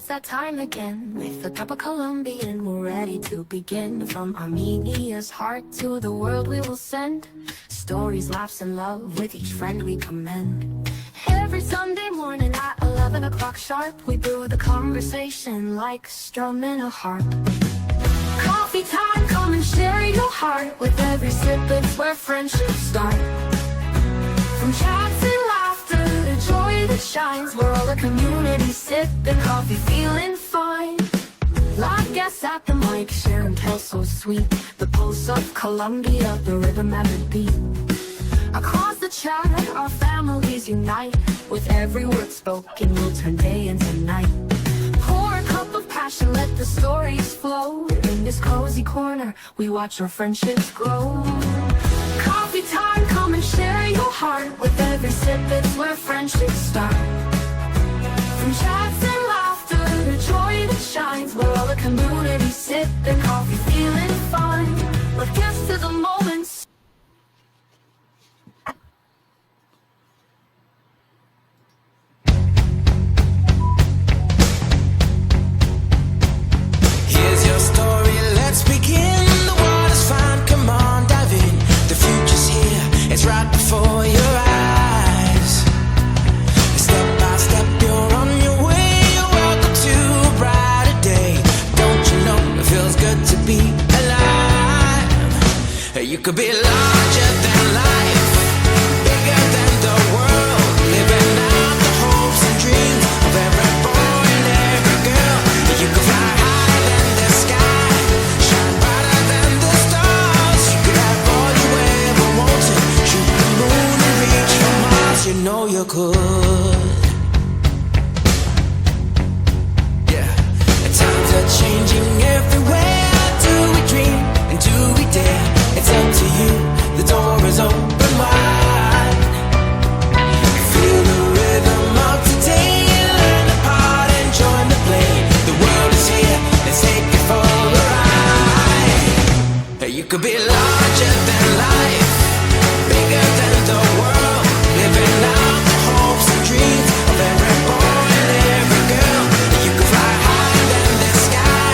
that time again. With a cup of Colombian, we're ready to begin. From Armenia's heart to the world we will send stories, laughs, and love with each friend we commend. Every Sunday morning at 11 o'clock sharp, we brew the conversation like strumming a harp. Coffee time, come and share your heart. With every sip, it's where friendships start. From chats and laughter to joy that shines, we're all a community sipping coffee, feeling fine. Live guests at the mic, share and tell so sweet. The pulse of Colombia, the rhythm and the beat. Across the chat, our families unite. With every word spoken, we'll turn day into night. Pour a cup of passion, let the stories flow. In this cozy corner, we watch our friendships grow. Coffee time, come and share your heart. With every sip, it's where friendships start. From chats and laughter to joy that shines, we're all a community sipping coffee, feeling fine. Let's get to the moments. Here's your story, let's begin. The water's fine, come on, dive in. The future's here, it's right before your eyes. Step by step, you're on your way. You're welcome to a brighter day. Don't you know it feels good to be alive? You could be larger than life, bigger than the world, living out the hopes and dreams of every boy and every girl. You could fly higher than the sky, shine brighter than the stars. You could have all you ever wanted, shoot the moon and reach for Mars. You know you could. Yeah, and times are changing everywhere. Do we dream and do we dare? It's up to you, the door is open wide. Feel the rhythm of today, learn the part and join the play. The world is here, let's take it for a ride. You could be larger than life, bigger than the world, living out the hopes and dreams of every boy and every girl. You could fly higher than the sky,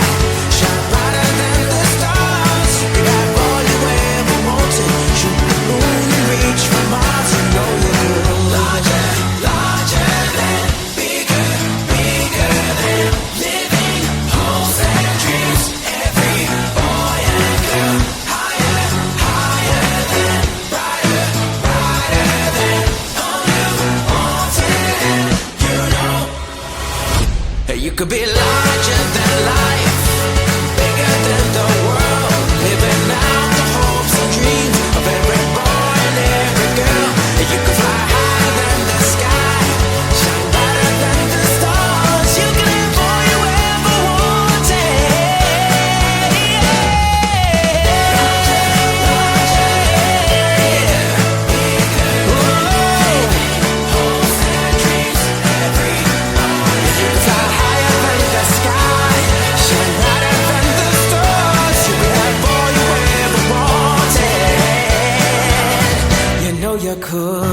shine brighter than the stars. You could have all you ever wanted, shoot the moon and reach for Mars. You know you could. Larger, larger than, bigger, bigger than, living hopes and dreams. Every boy and girl, higher, higher than, brighter, brighter than, all you wanted. You know you could be larger than life, bigger than the world, living out the hopes and dreams of every boy and every girl. You could fly higher than the sky, shine brighter than the stars. You can have all you ever you could.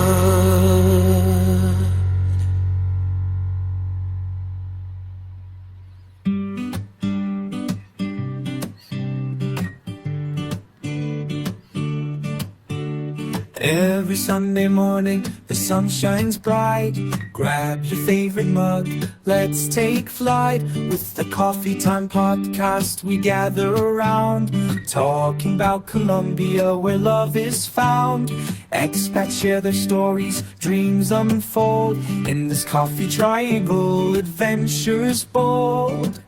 Every Sunday morning, the sun shines bright. Grab your favorite mug, let's take flight. With the Coffee Time podcast, we gather around, talking about Colombia, where love is found. Expats share their stories, dreams unfold. In this coffee triangle, adventures bold.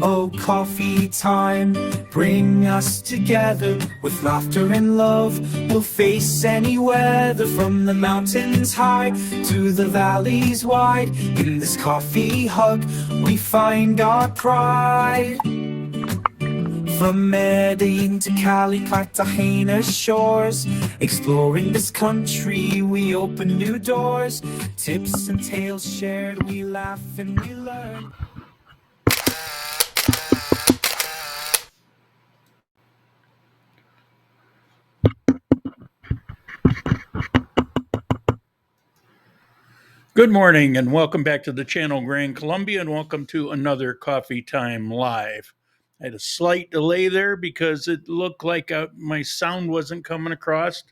Oh, coffee time, bring us together. With laughter and love, we'll face any weather. From the mountains high to the valleys wide, in this coffee hug, we find our pride. From Medellin to Cali, Cartagena's shores, exploring this country, we open new doors. Tips and tales shared, we laugh and we learn. Good morning and welcome back to the channel Grand Columbia and welcome to another Coffee Time Live. I had a slight delay there because it looked like my sound wasn't coming across.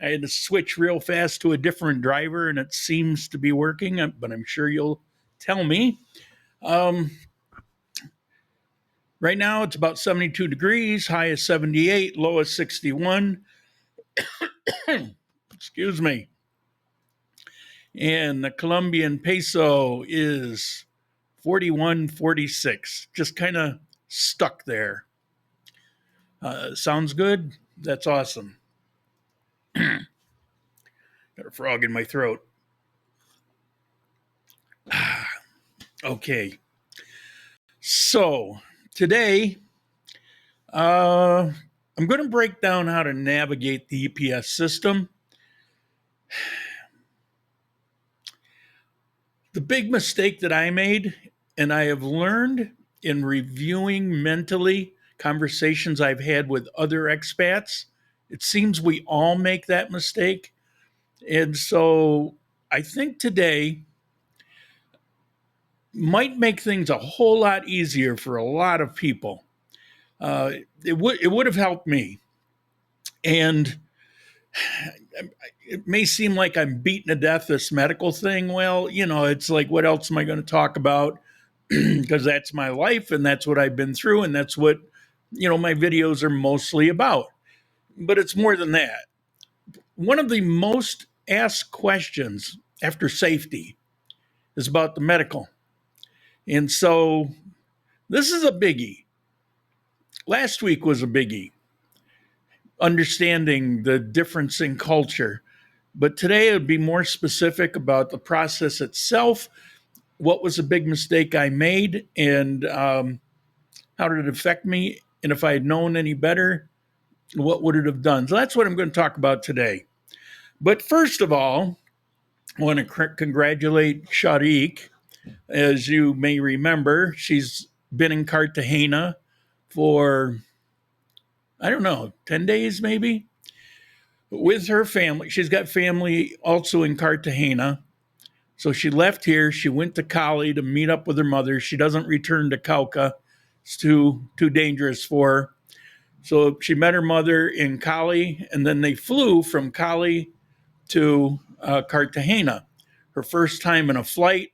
I had to switch real fast to a different driver and it seems to be working, but I'm sure you'll tell me. Right now it's about 72 degrees, high is 78, low is 61. Excuse me. And the Colombian peso is 41.46, just kind of stuck there. Sounds good? That's awesome. Got a frog in my throat. Okay. So today, I'm going to break down how to navigate the EPS system. The big mistake that I made, and I have learned in reviewing mentally conversations I've had with other expats, it seems we all make that mistake. And so I think today might make things a whole lot easier for a lot of people. It would have helped me. And it may seem like I'm beating to death this medical thing. Well, it's like, what else am I going to talk about? Because that's my life and that's what I've been through. And that's what, my videos are mostly about. But it's more than that. One of the most asked questions after safety is about the medical. And so this is a biggie. Last week was a biggie, understanding the difference in culture. But today it would be more specific about the process itself, what was a big mistake I made, and how did it affect me? And if I had known any better, what would it have done? So that's what I'm going to talk about today. But first of all, I want to congratulate Shariq. As you may remember, she's been in Cartagena for, 10 days maybe, with her family. She's got family also in Cartagena. So she left here. She went to Cali to meet up with her mother. She doesn't return to Cauca. It's too dangerous for her. So she met her mother in Cali, and then they flew from Cali to Cartagena. Her first time in a flight.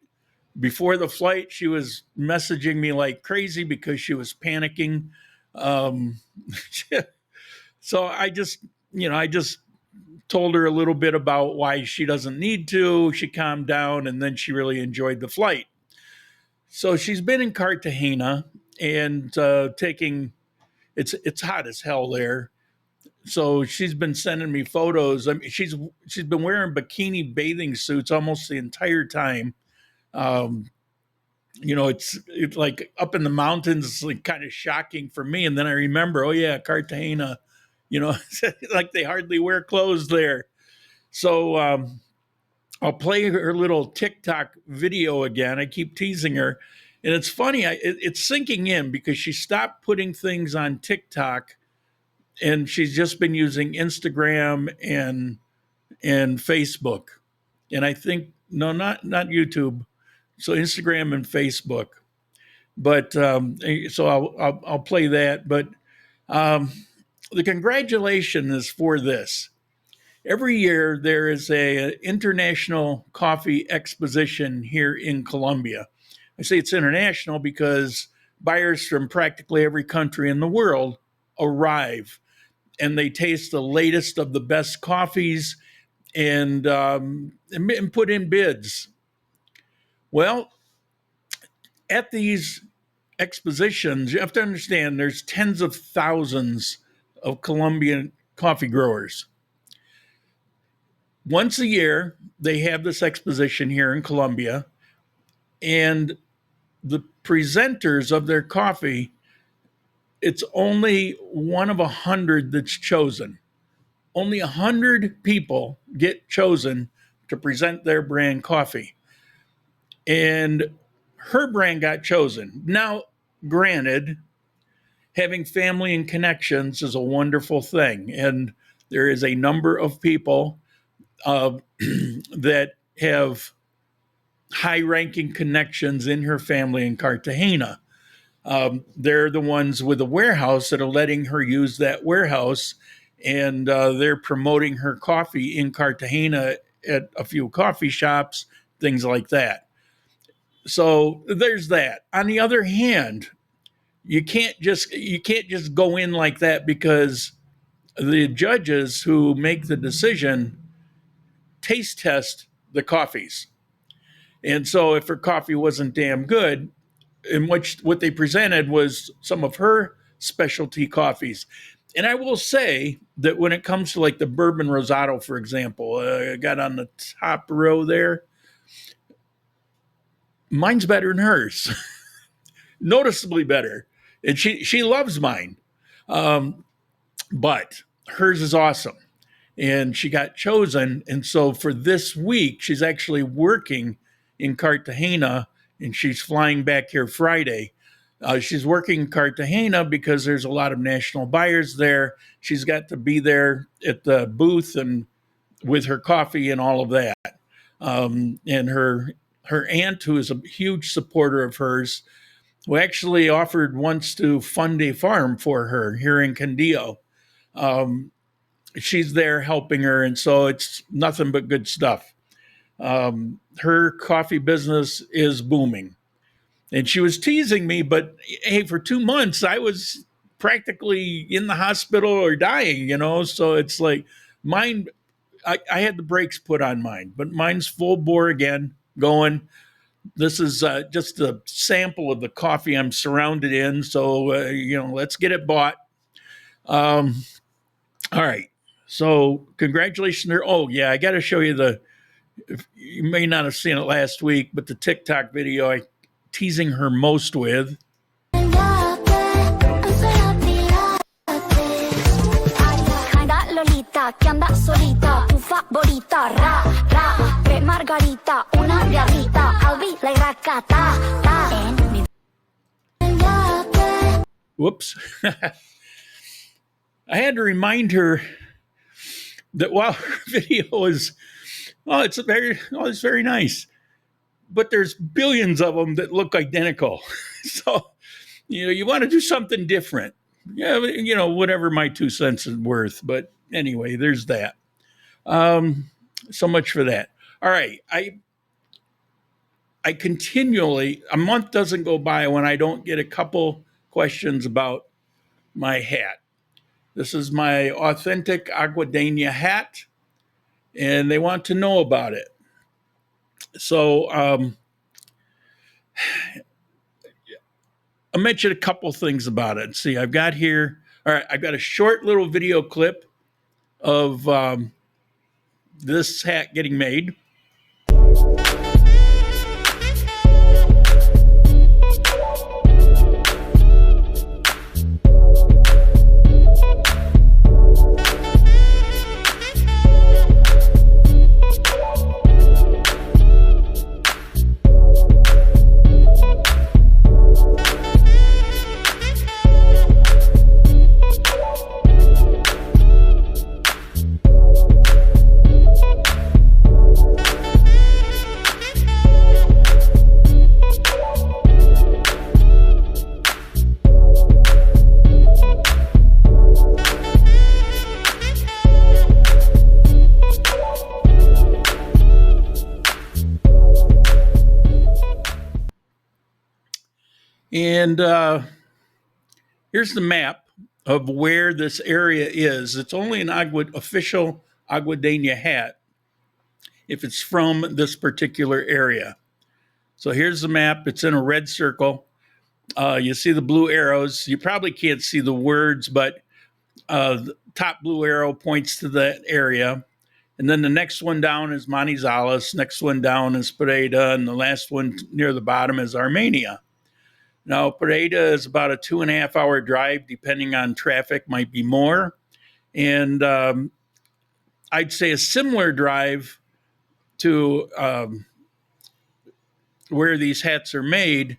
Before the flight, she was messaging me like crazy because she was panicking. So I just told her a little bit about why she doesn't need to. She calmed down, and then she really enjoyed the flight. So she's been in Cartagena and it's hot as hell there. So she's been sending me photos. I mean, she's been wearing bikini bathing suits almost the entire time. It's like up in the mountains, it's like kind of shocking for me. And then I remember, oh yeah, Cartagena, like they hardly wear clothes there. So I'll play her little TikTok video again. I keep teasing her. And it's funny, it's sinking in because she stopped putting things on TikTok and she's just been using Instagram and Facebook. And I think, no, not YouTube. So Instagram and Facebook. But so I'll play that. But the congratulation is for this. Every year there is a international coffee exposition here in Colombia. I say it's international because buyers from practically every country in the world arrive and they taste the latest of the best coffees and put in bids. Well, at these expositions, you have to understand there's tens of thousands of Colombian coffee growers. Once a year, they have this exposition here in Colombia, and the presenters of their coffee, it's only one of 100 that's chosen. Only 100 people get chosen to present their brand coffee. And her brand got chosen. Now, granted, having family and connections is a wonderful thing. And there is a number of people that have high-ranking connections in her family in Cartagena. They're the ones with the warehouse that are letting her use that warehouse, and they're promoting her coffee in Cartagena at a few coffee shops, things like that. So there's that. On the other hand, you can't just go in like that, because the judges who make the decision taste test the coffees. And so if her coffee wasn't damn good, in which what they presented was some of her specialty coffees. And I will say that when it comes to like the bourbon rosado, for example, I got on the top row there, mine's better than hers, noticeably better. And she loves mine, but hers is awesome. And she got chosen. And so for this week, she's actually working in Cartagena, and she's flying back here Friday. She's working in Cartagena because there's a lot of national buyers there. She's got to be there at the booth and with her coffee and all of that. And her aunt, who is a huge supporter of hers, who actually offered once to fund a farm for her here in Quindio. She's there helping her, and so it's nothing but good stuff. Her coffee business is booming. And she was teasing me, but hey, for 2 months, I was practically in the hospital or dying, So it's like mine, I had the brakes put on mine, but mine's full bore again, going. This is just a sample of the coffee I'm surrounded in. So, let's get it bought. All right. So congratulations. Oh, yeah, I got to show you you may not have seen it last week, but the TikTok video I teasing her most with. Whoops. I had to remind her that while her video is, it's very nice, but there's billions of them that look identical. So, you want to do something different. Yeah, whatever my 2 cents is worth. But anyway, there's that. So much for that. All right. I continually, a month doesn't go by when I don't get a couple questions about my hat. This is my authentic Aguadena hat, and they want to know about it. So I'll mention a couple things about it. See, I've got here, all right, I've got a short little video clip of this hat getting made. And here's the map of where this area is. It's only an official Aguadena hat if it's from this particular area. So here's the map. It's in a red circle. You see the blue arrows. You probably can't see the words, but the top blue arrow points to that area. And then the next one down is Manizales. Next one down is Pareda. And the last one near the bottom is Armenia. Now, Pareda is about a 2.5 hour drive, depending on traffic, might be more. And I'd say a similar drive to where these hats are made,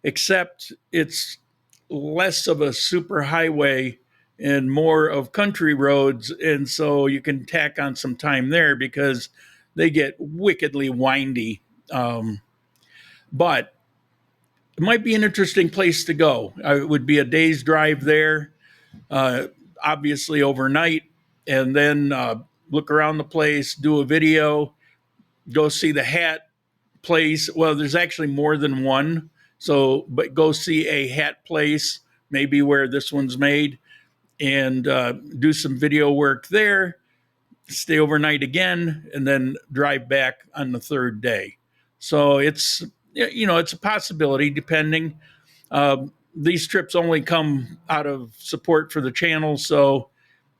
except it's less of a super highway and more of country roads. And so you can tack on some time there because they get wickedly windy but it might be an interesting place to go. It would be a day's drive there, obviously overnight, and then look around the place, do a video, go see the hat place. Well, there's actually more than one. So, but go see a hat place, maybe where this one's made, and do some video work there, stay overnight again, and then drive back on the third day. So it's, it's a possibility depending. These trips only come out of support for the channel. So,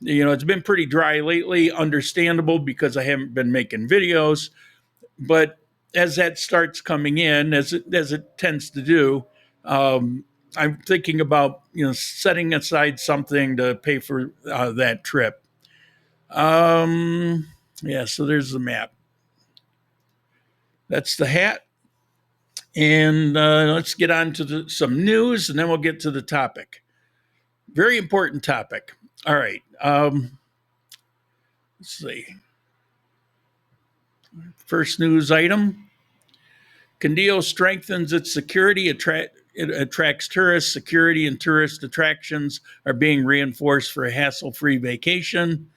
it's been pretty dry lately, understandable because I haven't been making videos. But as that starts coming in, as it tends to do, I'm thinking about setting aside something to pay for that trip. Yeah, so there's the map. That's the hat, and let's get on to some news, and then we'll get to the topic. Very important topic. All right. Let's see. First news item. Quindio strengthens its security. It attracts tourists. Security and tourist attractions are being reinforced for a hassle-free vacation.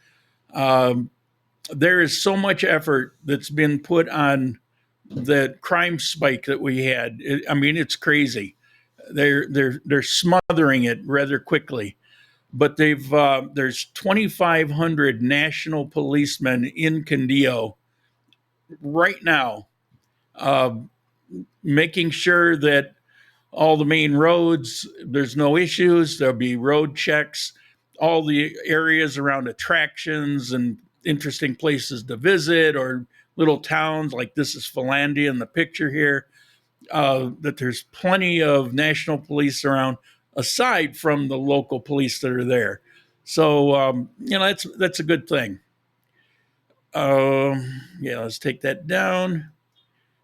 There is so much effort that's been put on the crime spike that we had. It's crazy. They're smothering it rather quickly. But there's 2,500 national policemen in Quindio right now, making sure that all the main roads, there's no issues. There'll be road checks, all the areas around attractions and interesting places to visit, or little towns like this is Finlandia in the picture here, that there's plenty of national police around aside from the local police that are there. So, that's a good thing. Yeah, let's take that down.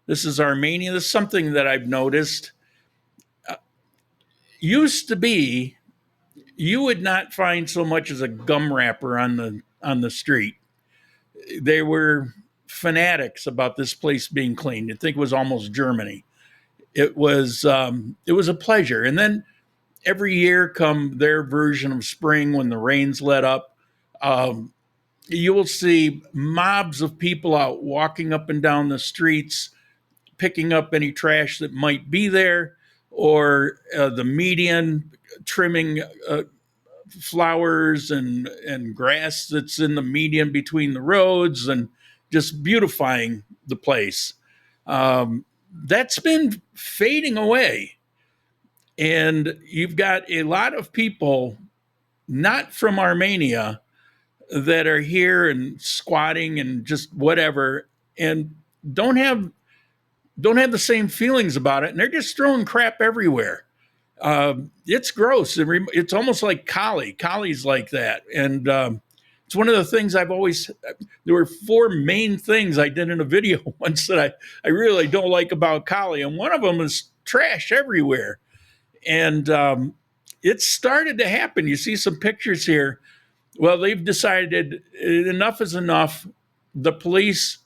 This is Armenia. This is something that I've noticed. Used to be, you would not find so much as a gum wrapper on the street. They were fanatics about this place being clean. You'd think it was almost Germany. It was a pleasure. And then every year come their version of spring when the rains let up. You will see mobs of people out walking up and down the streets, picking up any trash that might be there, or the median trimming flowers and grass that's in the median between the roads, and just beautifying the place. That's been fading away. And you've got a lot of people not from Armenia that are here and squatting and just whatever, and don't have the same feelings about it, and they're just throwing crap everywhere. It's gross. It's almost like Cali. Cali's like that, and it's one of the things I've always. There were 4 main things I did in a video once that I really don't like about Cali, and one of them is trash everywhere, and it started to happen. You see some pictures here. Well, they've decided enough is enough. The police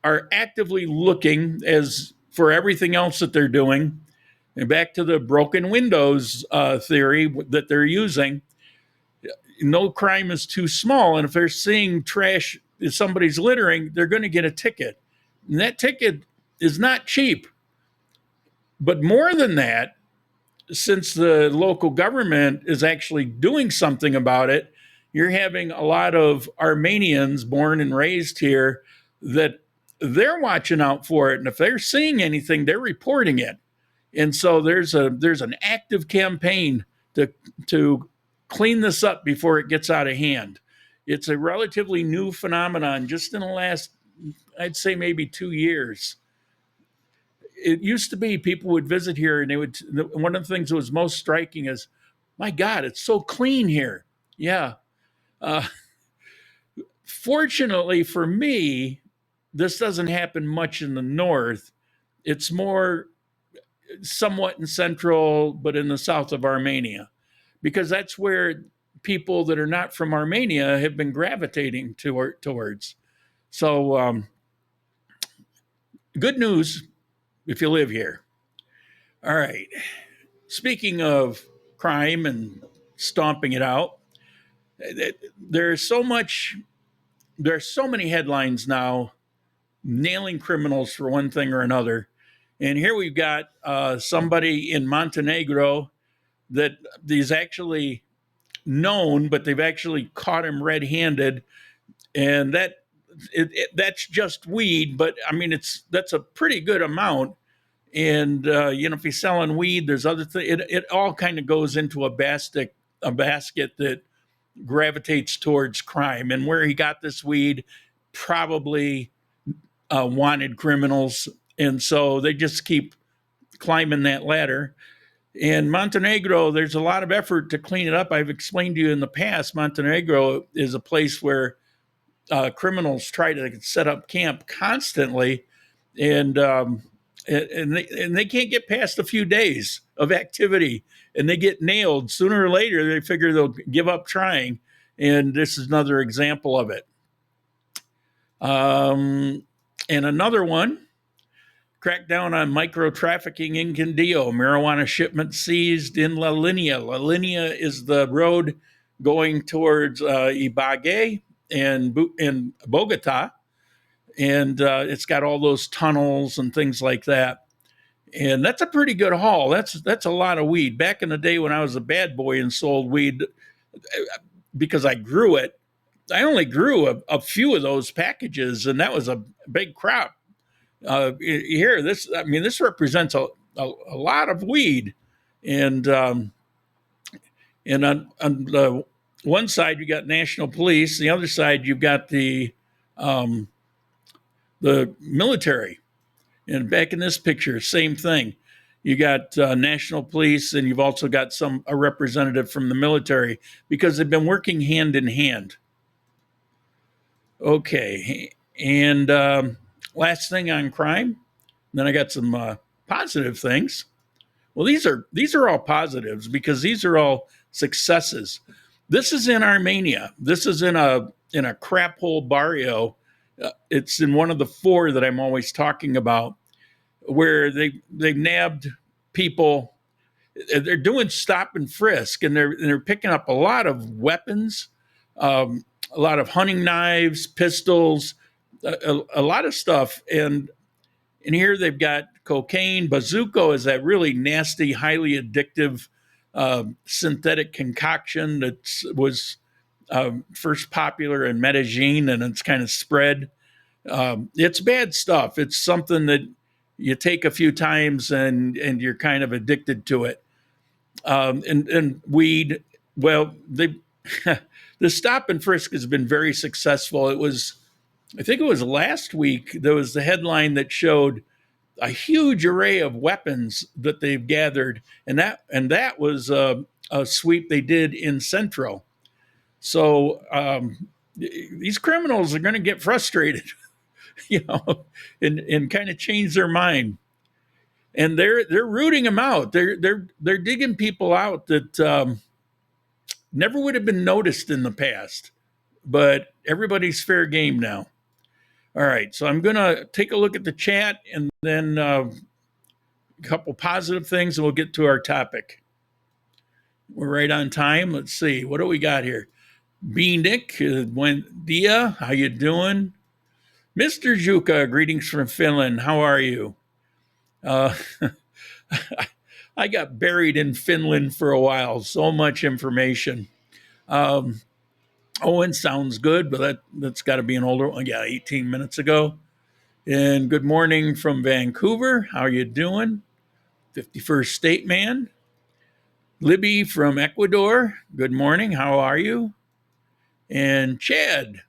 are actively looking as for everything else that they're doing. And back to the broken windows theory that they're using. No crime is too small. And if they're seeing trash, if somebody's littering, they're going to get a ticket. And that ticket is not cheap. But more than that, since the local government is actually doing something about it, you're having a lot of Armenians born and raised here that they're watching out for it. And if they're seeing anything, they're reporting it. And so there's an active campaign to clean this up before it gets out of hand. It's a relatively new phenomenon just in the last, I'd say maybe 2 years. It used to be people would visit here and one of the things that was most striking is, my God, it's so clean here. Yeah. Fortunately for me, this doesn't happen much in the north. It's more somewhat in central, but in the south of Armenia, because that's where people that are not from Armenia have been gravitating towards. So good news if you live here. All right. Speaking of crime and stomping it out, there's so much. There's so many headlines now nailing criminals for one thing or another. And here we've got somebody in Montenegro that is actually known, but they've actually caught him red-handed, and that's just weed. But I mean, that's a pretty good amount. And if he's selling weed, there's other things. It all kind of goes into a basket that gravitates towards crime. And where he got this weed, probably wanted criminals, and so they just keep climbing that ladder. In Montenegro, there's a lot of effort to clean it up. I've explained to you in the past, Montenegro is a place where criminals try to set up camp constantly, and they can't get past a few days of activity, and they get nailed. Sooner or later, they figure they'll give up trying, and this is another example of it. And another one, crackdown on micro trafficking in Quindio, marijuana shipment seized in La Linea. La Linea is the road going towards Ibagué and Bogota, and it's got all those tunnels and things like that. And that's a pretty good haul. That's a lot of weed. Back in the day when I was a bad boy and sold weed, because I grew it, I only grew a few of those packages, and that was a big crop. Here, this represents a lot of weed, and on the one side you got national police, the other side you've got the military, and back in this picture, same thing. You got national police, and you've also got a representative from the military, because they've been working hand in hand. Okay, and last thing on crime. Then I got some positive things. Well, these are all positives, because these are all successes. This is in Armenia. This is in a crap hole barrio. It's in one of the 4 that I'm always talking about, where they nabbed people. They're doing stop and frisk, and they're picking up a lot of weapons, a lot of hunting knives, pistols, a lot of stuff. And here they've got cocaine. Bazuco is that really nasty, highly addictive synthetic concoction that was first popular in Medellin, and it's kind of spread. It's bad stuff. It's something that you take a few times and you're kind of addicted to it. And weed, well, the stop and frisk has been very successful. I think it was last week, there was the headline that showed a huge array of weapons that they've gathered, and that was a sweep they did in Centro. So these criminals are going to get frustrated, and kind of change their mind, and they're rooting them out. They're digging people out that never would have been noticed in the past, but everybody's fair game now. All right, so I'm going to take a look at the chat, and then a couple positive things, and we'll get to our topic. We're right on time. Let's see. What do we got here? Beanick, buen dia. How you doing? Mr. Juka, greetings from Finland. How are you? I got buried in Finland for a while. So much information. Owen sounds good, but that's got to be an older one. Yeah, 18 minutes ago. And good morning from Vancouver. How are you doing? 51st State Man. Libby from Ecuador. Good morning. How are you? And Chad.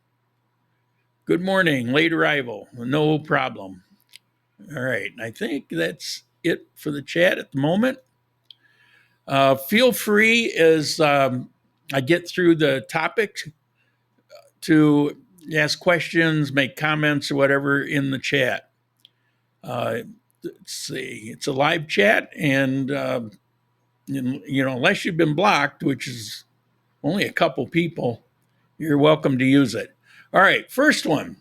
Good morning. Late arrival. No problem. All right. I think that's it for the chat at the moment. Feel free as I get through the topic to ask questions, make comments, or whatever in the chat. Let's see. It's a live chat, and unless you've been blocked, which is only a couple people, you're welcome to use it. All right, first one,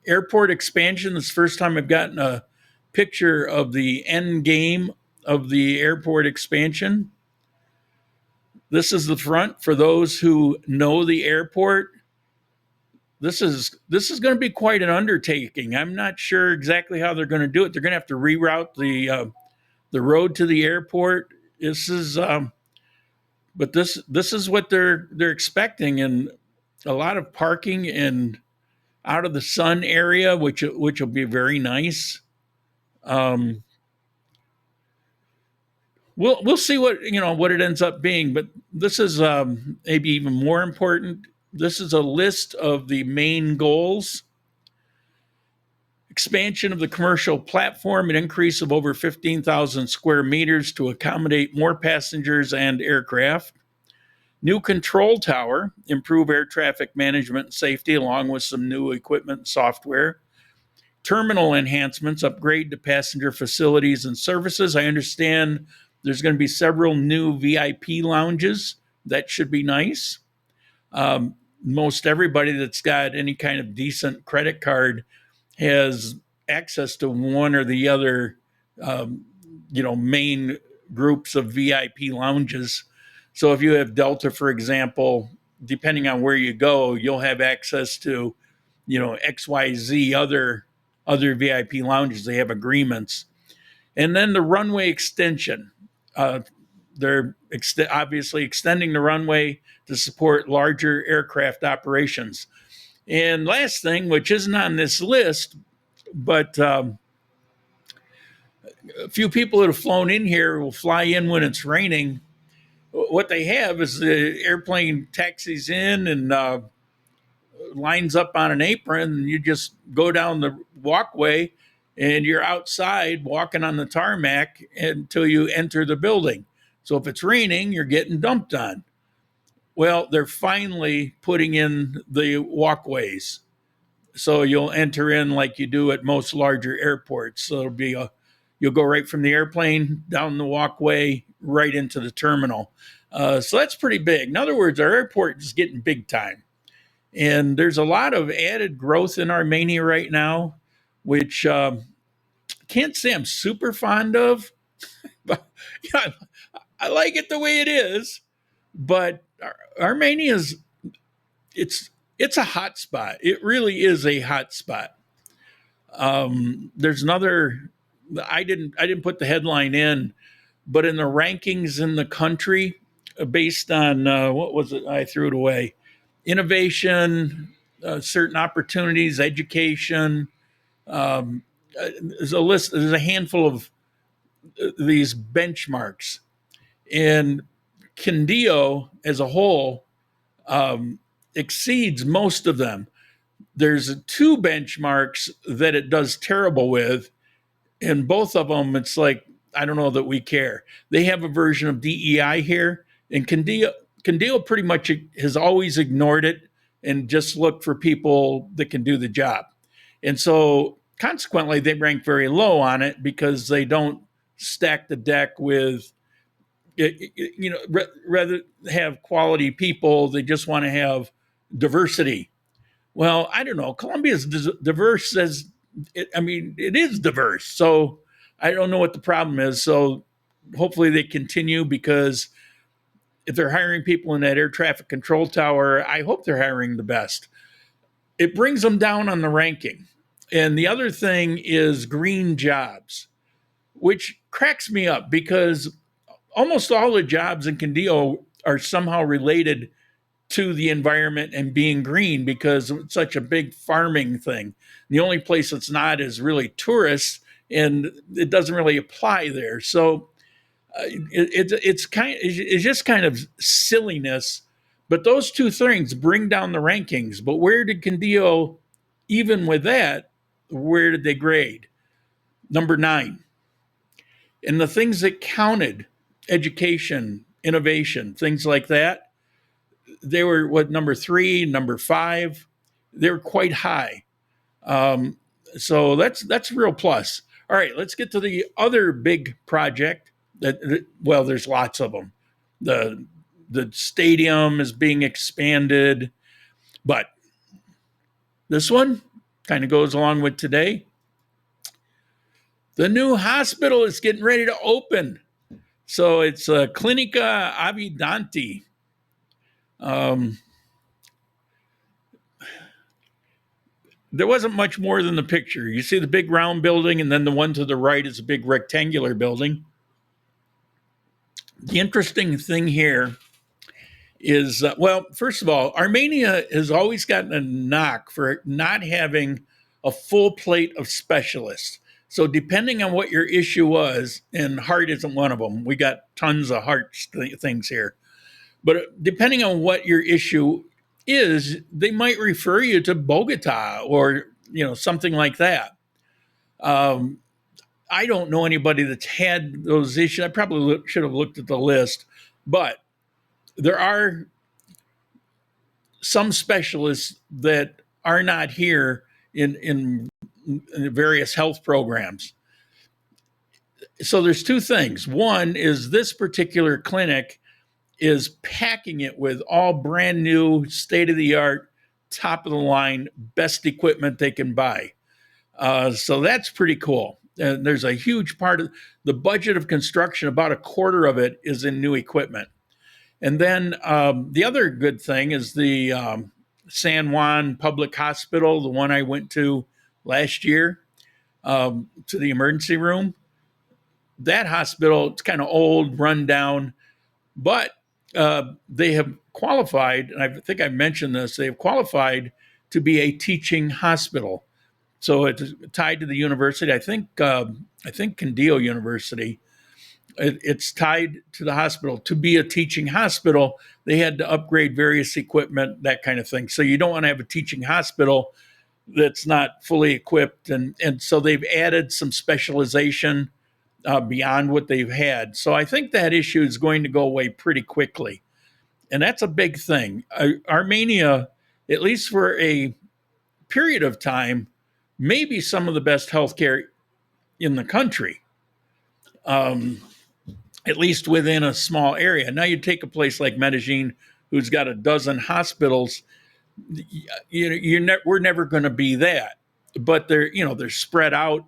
airport expansion. This is the first time I've gotten a picture of the end game of the airport expansion. This is the front for those who know the airport. This is going to be quite an undertaking. I'm not sure exactly how they're going to do it. They're going to have to reroute the road to the airport. This is but this is what they're expecting, and a lot of parking and out of the sun area, which will be very nice. We'll see what what it ends up being, but this is maybe even more important. This is a list of the main goals. Expansion of the commercial platform, an increase of over 15,000 square meters to accommodate more passengers and aircraft. New control tower, improve air traffic management and safety, along with some new equipment and software. Terminal enhancements, upgrade to passenger facilities and services. I understand there's going to be several new VIP lounges. That should be nice. Most everybody that's got any kind of decent credit card has access to one or the other, main groups of VIP lounges. So if you have Delta, for example, depending on where you go, you'll have access to, XYZ other VIP lounges. They have agreements. And then the runway extension. They're obviously extending the runway to support larger aircraft operations. And last thing, which isn't on this list, but a few people that have flown in here will fly in when it's raining. What they have is the airplane taxis in and lines up on an apron, and you just go down the walkway and you're outside walking on the tarmac until you enter the building. So if it's raining, you're getting dumped on. Well, they're finally putting in the walkways. So you'll enter in like you do at most larger airports. So it'll be you'll go right from the airplane down the walkway right into the terminal. So that's pretty big. In other words, our airport is getting big time. And there's a lot of added growth in Armenia right now, which can't say I'm super fond of. But yeah, I like it the way it is. But Armenia's it's a hot spot. It really is a hot spot. There's another. I didn't put the headline in, but in the rankings in the country, based on what was it? I threw it away. Innovation, certain opportunities, education. There's a list. There's a handful of these benchmarks, and Quindio as a whole exceeds most of them. There's two benchmarks that it does terrible with, and both of them, it's like, I don't know that we care. They have a version of DEI here, and Quindio pretty much has always ignored it and just looked for people that can do the job. And so consequently, they rank very low on it because they don't stack the deck with, rather have quality people. They just want to have diversity. Well, I don't know. Colombia is diverse it is diverse. So I don't know what the problem is. So hopefully they continue, because if they're hiring people in that air traffic control tower, I hope they're hiring the best. It brings them down on the ranking. And the other thing is green jobs, which cracks me up because almost all the jobs in Quindio are somehow related to the environment and being green, because it's such a big farming thing. The only place it's not is really tourists, and it doesn't really apply there. So it's just kind of silliness. But those two things bring down the rankings. But where did Quindio, even with that, where did they grade? Number 9. And the things that counted, education, innovation, things like that, they were number 3, number 5. They were quite high. So that's a real plus. All right, let's get to the other big project. There's lots of them. The stadium is being expanded, but this one kind of goes along with today. The new hospital is getting ready to open. So it's Clinica Avidanti. There wasn't much more than the picture. You see the big round building, and then the one to the right is a big rectangular building. The interesting thing here is, well, first of all, Armenia has always gotten a knock for not having a full plate of specialists. So depending on what your issue was, and heart isn't one of them, we got tons of heart things here. But depending on what your issue is, they might refer you to Bogota or something like that. I don't know anybody that's had those issues. I probably should have looked at the list, but there are some specialists that are not here in various health programs. So there's two things. One is this particular clinic is packing it with all brand new, state-of-the-art, top-of-the-line, best equipment they can buy. So that's pretty cool. And there's a huge part of the budget of construction, about a quarter of it is in new equipment. And then the other good thing is the San Juan Public Hospital, the one I went to last year, to the emergency room. That hospital, it's kind of old, run down, but they have qualified, and I think I mentioned this, they have qualified to be a teaching hospital. So it's tied to the university. I think Quindio University. It's tied to the hospital. To be a teaching hospital, they had to upgrade various equipment, that kind of thing. So you don't want to have a teaching hospital that's not fully equipped. And so they've added some specialization beyond what they've had. So I think that issue is going to go away pretty quickly. And that's a big thing. Armenia, at least for a period of time, may be some of the best healthcare in the country. At least within a small area. Now you take a place like Medellin, who's got a dozen hospitals. We're never going to be that, but they're spread out.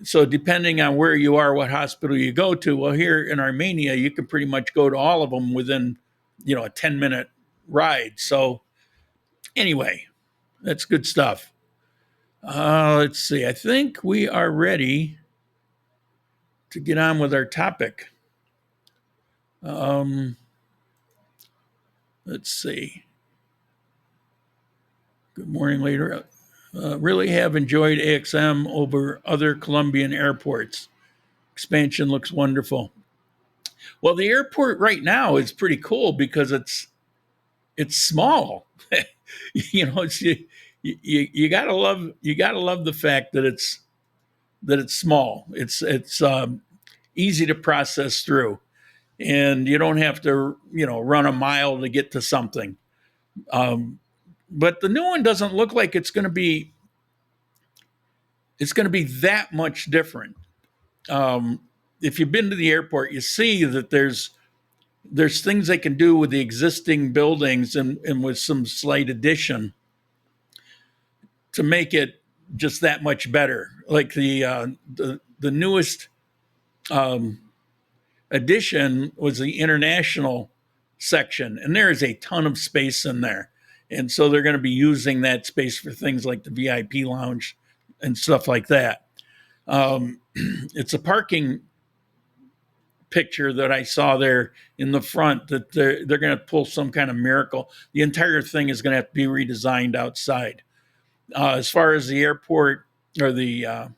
So depending on where you are, what hospital you go to, well, here in Armenia, you can pretty much go to all of them within, a 10-minute ride. So anyway, that's good stuff. Let's see. I think we are ready to get on with our topic. Let's see. Good morning, later. Really have enjoyed AXM over other Colombian airports. Expansion looks wonderful. Well, the airport right now is pretty cool because it's small. It's, you gotta love the fact that it's small. It's easy to process through. And you don't have to, run a mile to get to something. But the new one doesn't look like it's going to be that much different. If you've been to the airport, you see that there's things they can do with the existing buildings and with some slight addition to make it just that much better. Like the newest addition was the international section, and there is a ton of space in there. And so they're going to be using that space for things like the VIP lounge and stuff like that. It's a parking picture that I saw there in the front that they're going to pull some kind of miracle. The entire thing is going to have to be redesigned outside. As far as the airport or the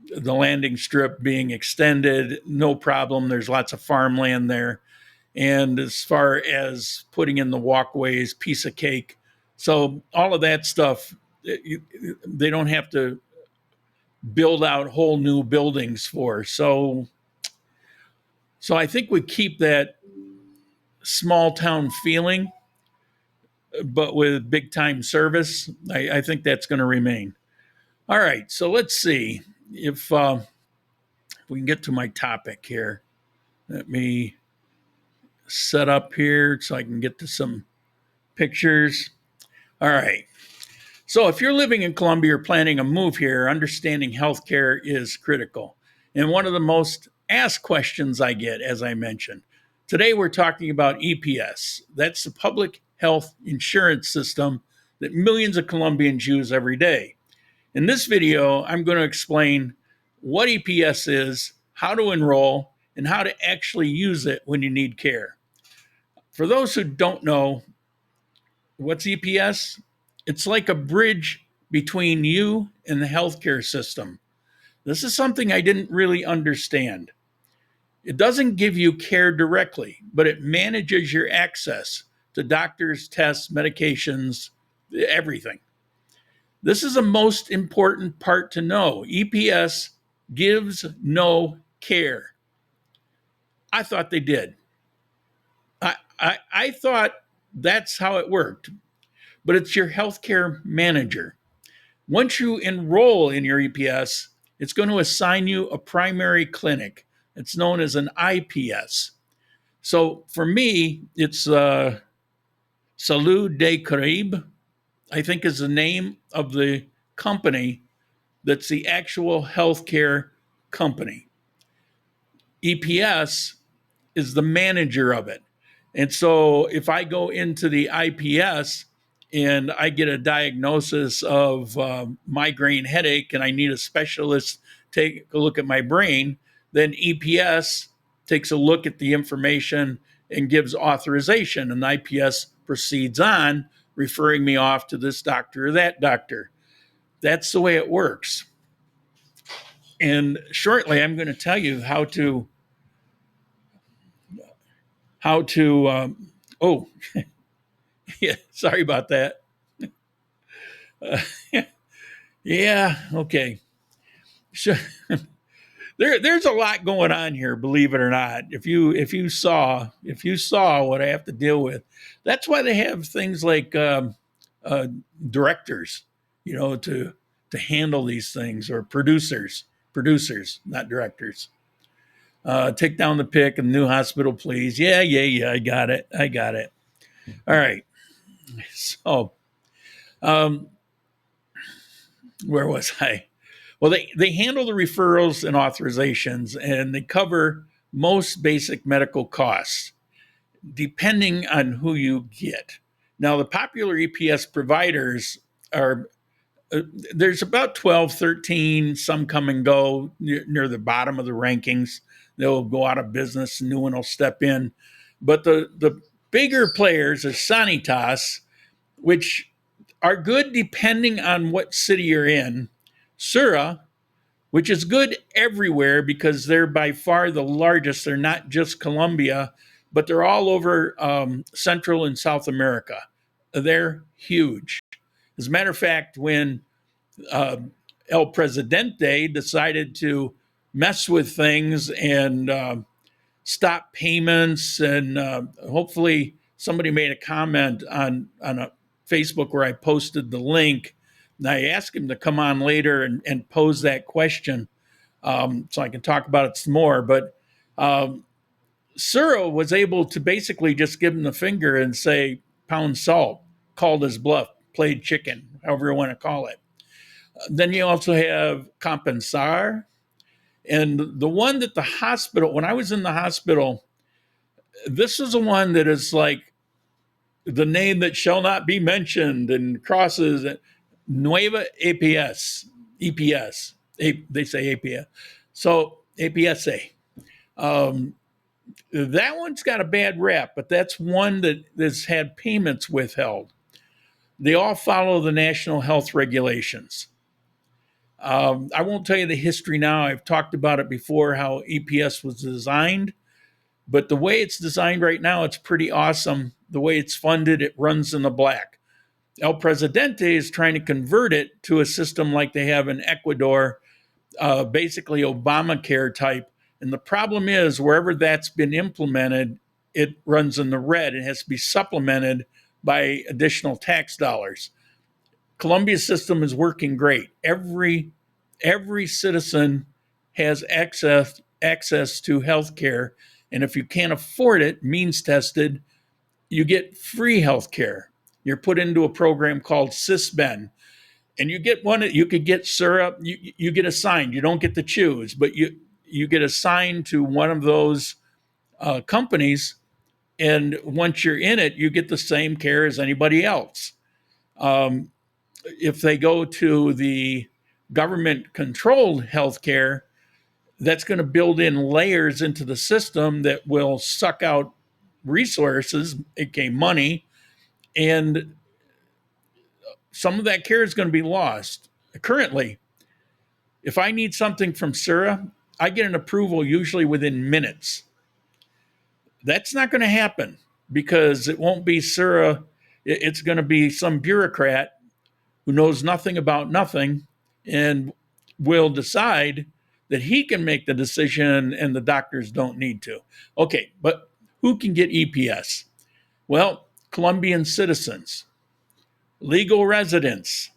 landing strip being extended, no problem. There's lots of farmland there. And as far as putting in the walkways, piece of cake. So all of that stuff, they don't have to build out whole new buildings for. So I think we keep that small town feeling, but with big time service. I think that's going to remain. All right, so let's see if we can get to my topic here. Let me set up here so I can get to some pictures. All right. So if you're living in Colombia or planning a move here, understanding healthcare is critical. And one of the most asked questions I get, as I mentioned, today we're talking about EPS. That's the public health insurance system that millions of Colombians use every day. In this video, I'm going to explain what EPS is, how to enroll, and how to actually use it when you need care. For those who don't know, what's EPS? It's like a bridge between you and the healthcare system. This is something I didn't really understand. It doesn't give you care directly, but it manages your access to doctors, tests, medications, everything. This is the most important part to know. EPS gives no care. I thought they did. I thought that's how it worked, but it's your healthcare manager. Once you enroll in your EPS, it's going to assign you a primary clinic. It's known as an IPS. So for me, it's Salud de Caribe, I think is the name of the company that's the actual healthcare company. EPS is the manager of it. And so if I go into the IPS and I get a diagnosis of migraine headache and I need a specialist take a look at my brain, then EPS takes a look at the information and gives authorization, and IPS proceeds on, referring me off to this doctor or that doctor. That's the way it works. And shortly, I'm going to tell you how to oh, yeah, sorry about that. Yeah, okay. So, there's a lot going on here, believe it or not. If you saw what I have to deal with, that's why they have things like directors, to handle these things, or producers, not directors. Take down the pick in the new hospital, please. Yeah. I got it. All right. So, where was I? Well, they handle the referrals and authorizations, and they cover most basic medical costs, depending on who you get. Now, the popular EPS providers are, there's about 12, 13, some come and go near the bottom of the rankings. They'll go out of business, new one will step in. But the bigger players are Sanitas, which are good depending on what city you're in. Sura, which is good everywhere because they're by far the largest. They're not just Colombia, but they're all over Central and South America. They're huge. As a matter of fact, when El Presidente decided to mess with things and stop payments, and hopefully somebody made a comment on a Facebook where I posted the link. And I asked him to come on later and pose that question so I can talk about it some more. But Suro was able to basically just give him the finger and say, pound salt, called his bluff, played chicken, however you want to call it. Then you also have Compensar. And the one that the hospital, when I was in the hospital, this is the one that is like the name that shall not be mentioned and crosses Nueva EPS. They say APS. So APSA. That one's got a bad rap, but that's one that has had payments withheld. They all follow the national health regulations. I won't tell you the history now. I've talked about it before, how EPS was designed. But the way it's designed right now, it's pretty awesome. The way it's funded, it runs in the black. El Presidente is trying to convert it to a system like they have in Ecuador, basically Obamacare type. And the problem is, wherever that's been implemented, it runs in the red. It has to be supplemented by additional tax dollars. Colombia's system is working great. Every citizen has access to health care. And if you can't afford it, means tested, you get free health care. You're put into a program called CISBEN. And you get one, you could get syrup, you get assigned, you don't get to choose, but you get assigned to one of those companies. And once you're in it, you get the same care as anybody else. If they go to the government controlled healthcare, that's going to build in layers into the system that will suck out resources, aka money, and some of that care is going to be lost. Currently, if I need something from Sura, I get an approval usually within minutes. That's not going to happen because it won't be Sura. It's going to be some bureaucrat who knows nothing about nothing and will decide that he can make the decision and the doctors don't need to. Okay, but who can get EPS? Well, Colombian citizens, legal residents,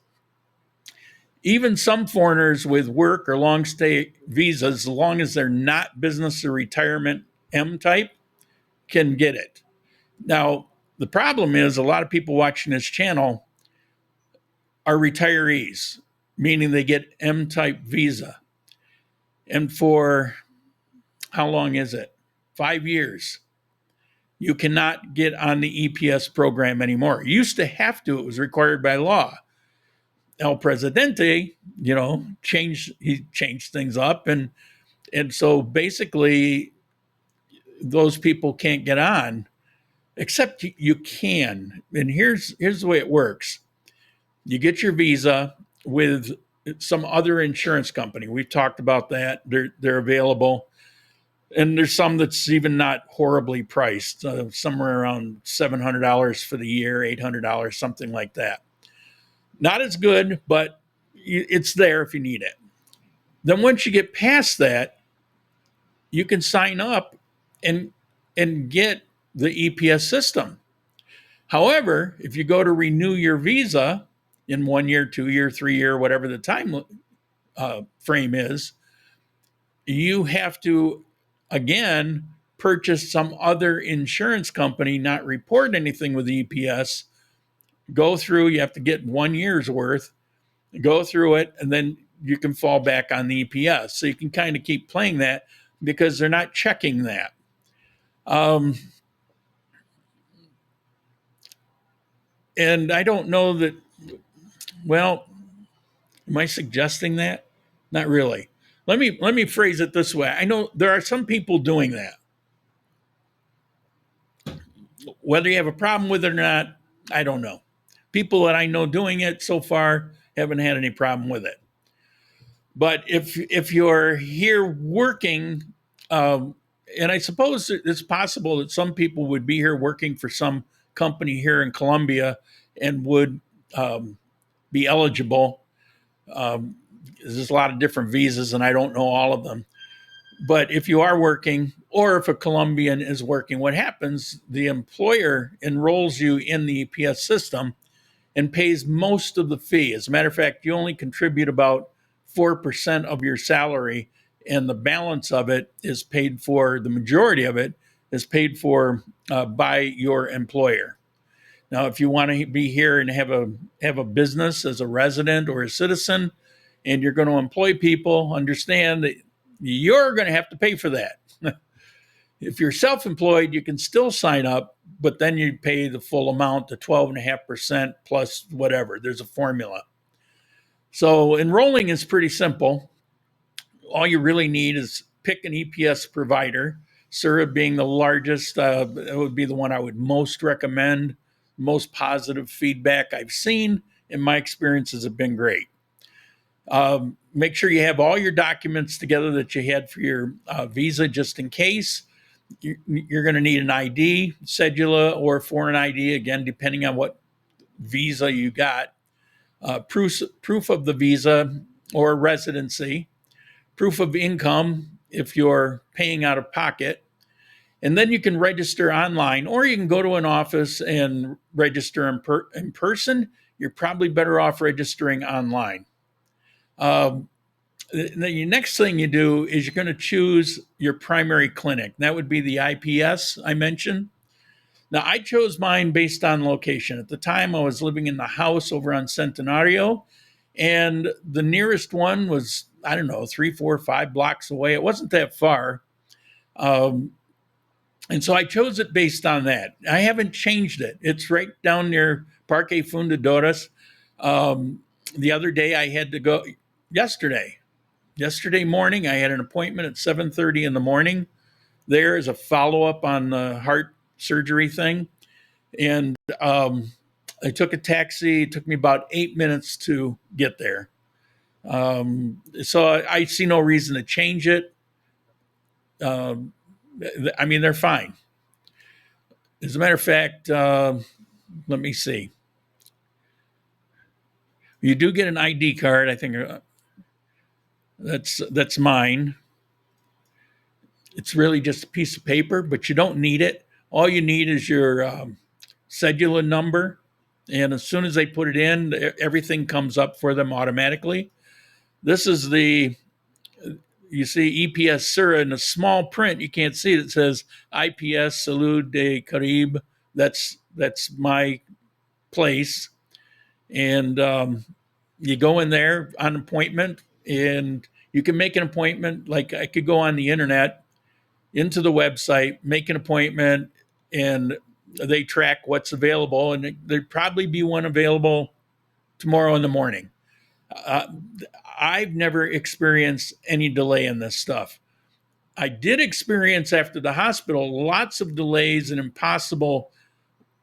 even some foreigners with work or long stay visas, as long as they're not business or retirement M type, can get it. Now, the problem is a lot of people watching this channel are retirees, meaning they get M type visa. And for how long is it? 5 years. You cannot get on the EPS program anymore. You used to have to, it was required by law. El Presidente, he changed things up. And so basically, those people can't get on, except you can. And here's the way it works. You get your visa with some other insurance company. We've talked about that. They're available. And there's some that's even not horribly priced, somewhere around $700 for the year, $800, something like that. Not as good, but it's there if you need it. Then once you get past that, you can sign up and get the EPS system. However, if you go to renew your visa in 1 year, 2 year, 3 year, whatever the time frame is, you have to, again, purchase some other insurance company, not report anything with EPS, go through, you have to get 1 year's worth, go through it, and then you can fall back on the EPS. So you can kind of keep playing that because they're not checking that. And I don't know that, well, am I suggesting that? Not really. Let me phrase it this way. I know there are some people doing that. Whether you have a problem with it or not, I don't know. People that I know doing it so far haven't had any problem with it. But if you're here working, and I suppose it's possible that some people would be here working for some company here in Colombia and would be eligible. There's a lot of different visas, and I don't know all of them. But if you are working, or if a Colombian is working, what happens, the employer enrolls you in the EPS system and pays most of the fee. As a matter of fact, you only contribute about 4% of your salary, and the balance of it is paid for, the majority of it is paid for by your employer. Now, if you want to be here and have a business as a resident or a citizen, and you're going to employ people, understand that you're going to have to pay for that. If you're self-employed, you can still sign up, but then you pay the full amount, the 12.5% plus whatever. There's a formula. So enrolling is pretty simple. All you really need is pick an EPS provider. Sura being the largest, it would be the one I would most recommend. Most positive feedback I've seen, and my experiences have been great. Make sure you have all your documents together that you had for your visa, just in case. You're going to need an ID, cedula, or foreign ID, again, depending on what visa you got. Proof of the visa or residency, proof of income if you're paying out of pocket, and then you can register online, or you can go to an office and register in person. You're probably better off registering online. The next thing you do is you're going to choose your primary clinic. That would be the IPS I mentioned. Now, I chose mine based on location. At the time, I was living in the house over on Centenario, And the nearest one was, I don't know, 3, 4, 5 blocks away. It wasn't that far. And so I chose it based on that. I haven't changed it. It's right down near Parque Fundadores. The other day I had to go, yesterday morning, I had an appointment at 7:30 in the morning. There is a follow-up on the heart surgery thing. And I took a taxi. It took me about 8 minutes to get there. So I see no reason to change it. I mean, they're fine. As a matter of fact, let me see. You do get an ID card. I think that's mine. It's really just a piece of paper, but you don't need it. All you need is your cellular number. And as soon as they put it in, everything comes up for them automatically. This is you see EPS Sura in a small print. You can't see it. It says IPS Salud de Carib. That's my place. And you go in there on appointment, and you can make an appointment. Like I could go on the internet into the website, make an appointment, and they track what's available. And there'd probably be one available tomorrow in the morning. I've never experienced any delay in this stuff. I did experience after the hospital lots of delays and impossible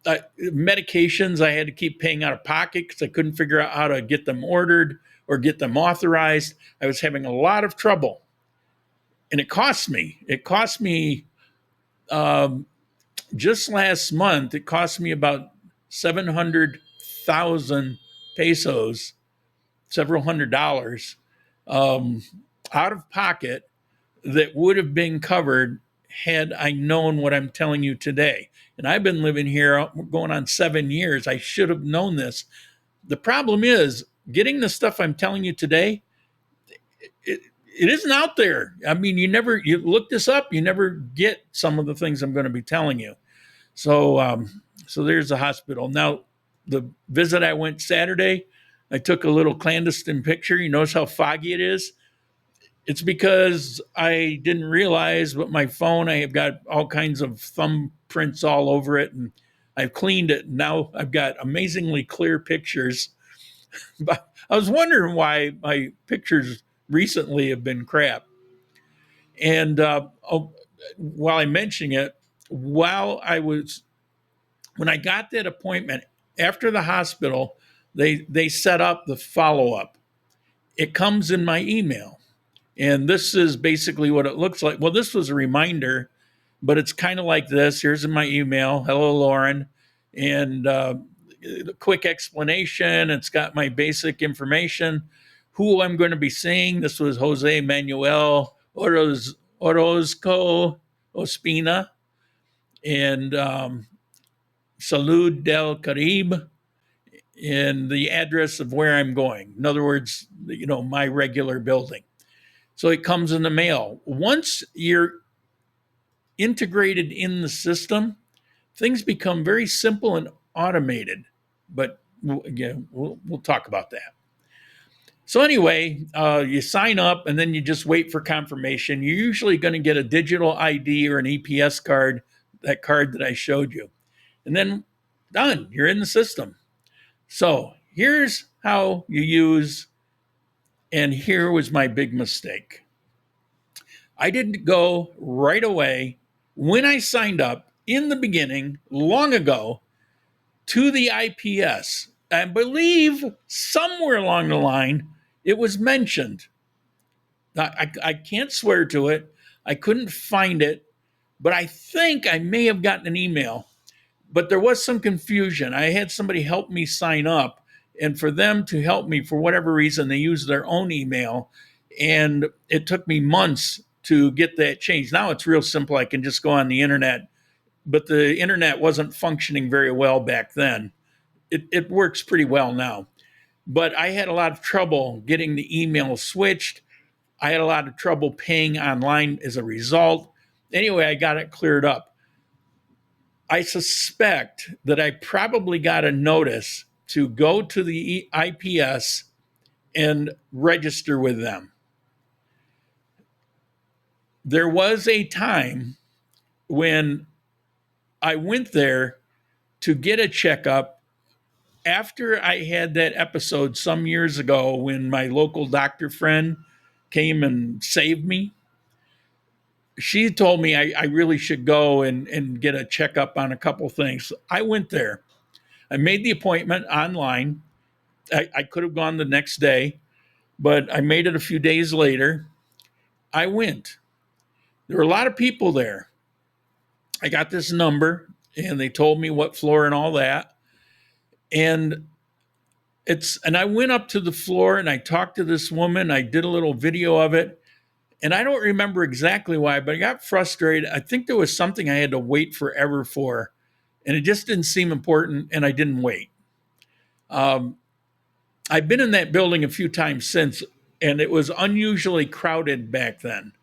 medications I had to keep paying out of pocket because I couldn't figure out how to get them ordered or get them authorized. I was having a lot of trouble. And it cost me. Just last month, it cost me about 700,000 pesos, several $100s, out of pocket that would have been covered had I known what I'm telling you today. And I've been living here going on 7 years. I should have known this. The problem is getting the stuff I'm telling you today, it isn't out there. I mean, you look this up, you never get some of the things I'm going to be telling you. So there's the hospital. Now, the visit I went Saturday, I took a little clandestine picture. You notice how foggy it is? It's because I didn't realize, but my phone, I have got all kinds of thumbprints all over it, and I've cleaned it. Now I've got amazingly clear pictures. But I was wondering why my pictures recently have been crap. And while I'm mentioning it, when I got that appointment after the hospital, they set up the follow-up. It comes in my email. And this is basically what it looks like. Well, this was a reminder, but it's kind of like this. Here's in my email. Hello, Lauren. And a quick explanation. It's got my basic information, who I'm going to be seeing. This was Jose Manuel Orozco Ospina and Salud del Carib, and the address of where I'm going. In other words, my regular building. So it comes in the mail. Once you're integrated in the system, things become very simple and automated. But again, we'll talk about that. So anyway, you sign up and then you just wait for confirmation. You're usually going to get a digital ID or an EPS card, that card that I showed you. And then done, you're in the system. So here's how you use, and here was my big mistake. I didn't go right away when I signed up in the beginning, long ago, to the IPS. I believe somewhere along the line, it was mentioned. I can't swear to it. I couldn't find it, but I think I may have gotten an email. But there was some confusion. I had somebody help me sign up, and for them to help me, for whatever reason, they used their own email, and it took me months to get that changed. Now it's real simple. I can just go on the internet, but the internet wasn't functioning very well back then. It works pretty well now, but I had a lot of trouble getting the email switched. I had a lot of trouble paying online as a result. Anyway, I got it cleared up. I suspect that I probably got a notice to go to the IPS and register with them. There was a time when I went there to get a checkup after I had that episode some years ago when my local doctor friend came and saved me. She told me I really should go and get a checkup on a couple things. I went there. I made the appointment online. I could have gone the next day, but I made it a few days later. I went. There were a lot of people there. I got this number and they told me what floor and all that. And I went up to the floor and I talked to this woman. I did a little video of it. And I don't remember exactly why, but I got frustrated. I think there was something I had to wait forever for, and it just didn't seem important, and I didn't wait. I've been in that building a few times since, and it was unusually crowded back then.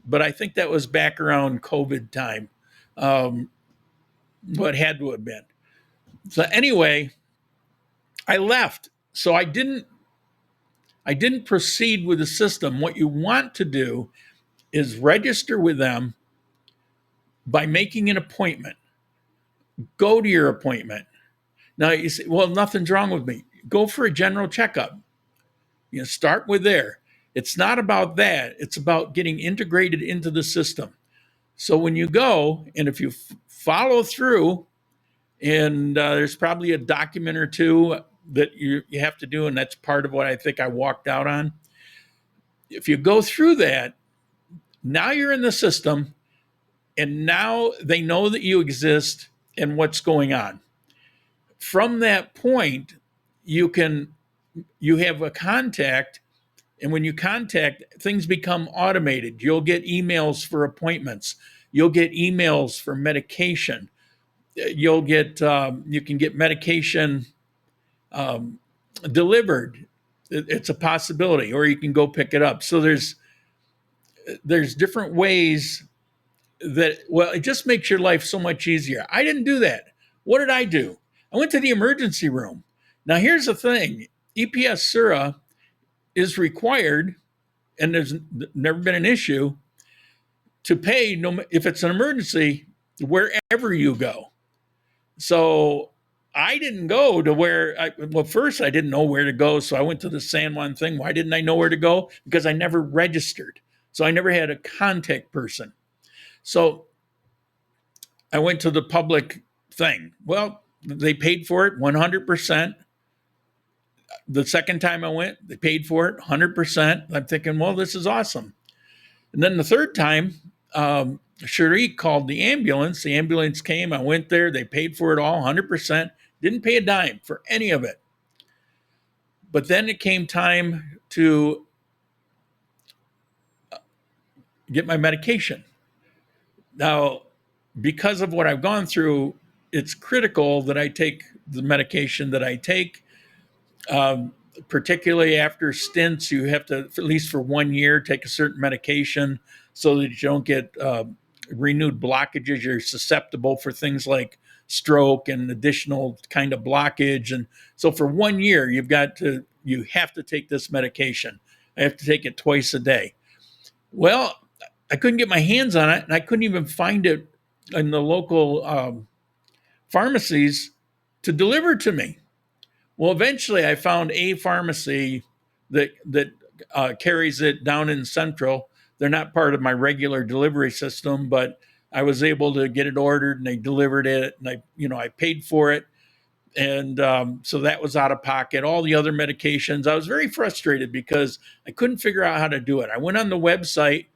But I think that was back around COVID time. But had to have been. So anyway, I left. So I didn't proceed with the system. What you want to do is register with them by making an appointment. Go to your appointment. Now you say, well, nothing's wrong with me. Go for a general checkup. Start with there. It's not about that. It's about getting integrated into the system. So when you go, and if you follow through, and there's probably a document or two that you have to do, and that's part of what I think I walked out on. If you go through that, now you're in the system, and now they know that you exist and what's going on. From that point, you have a contact, and when you contact, things become automated. You'll get emails for appointments. You'll get emails for medication. You can get medication delivered. It's a possibility, or you can go pick it up. So there's different ways that, well, it just makes your life so much easier. I didn't do that. What did I do? I went to the emergency room. Now, here's the thing. EPS Sura is required, and there's never been an issue, to pay if it's an emergency wherever you go. So I didn't go to first I didn't know where to go. So I went to the San Juan thing. Why didn't I know where to go? Because I never registered. So I never had a contact person. So I went to the public thing. Well, they paid for it 100%. The second time I went, they paid for it 100%. I'm thinking, well, this is awesome. And then the third time, Sharik called the ambulance. The ambulance came. I went there. They paid for it all 100%. Didn't pay a dime for any of it. But then it came time to get my medication. Now, because of what I've gone through, it's critical that I take the medication that I take. Particularly after stints, you have to, at least for 1 year, take a certain medication so that you don't get renewed blockages. You're susceptible for things like stroke and additional kind of blockage. And so for 1 year, you have to take this medication. I have to take it twice a day. Well, I couldn't get my hands on it, and I couldn't even find it in the local pharmacies to deliver to me. Well, eventually I found a pharmacy that carries it down in Central. They're not part of my regular delivery system, but I was able to get it ordered, and they delivered it, and I paid for it. And so that was out of pocket. All the other medications, I was very frustrated because I couldn't figure out how to do it. I went on the website,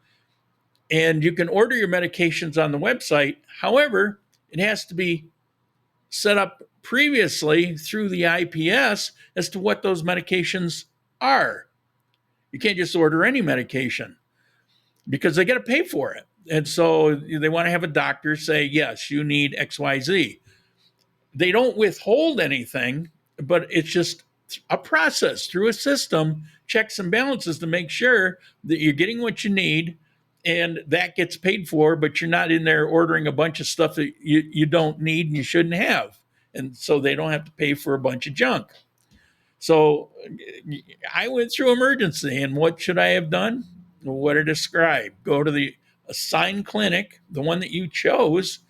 and you can order your medications on the website. However, it has to be set up previously through the IPS as to what those medications are. You can't just order any medication because they got to pay for it. And so they want to have a doctor say, yes, you need XYZ. They don't withhold anything, but it's just a process through a system, checks and balances to make sure that you're getting what you need, and that gets paid for, but you're not in there ordering a bunch of stuff that you don't need and you shouldn't have. And so they don't have to pay for a bunch of junk. So I went through emergency, and what should I have done? What I described. Go to the assigned clinic, the one that you chose,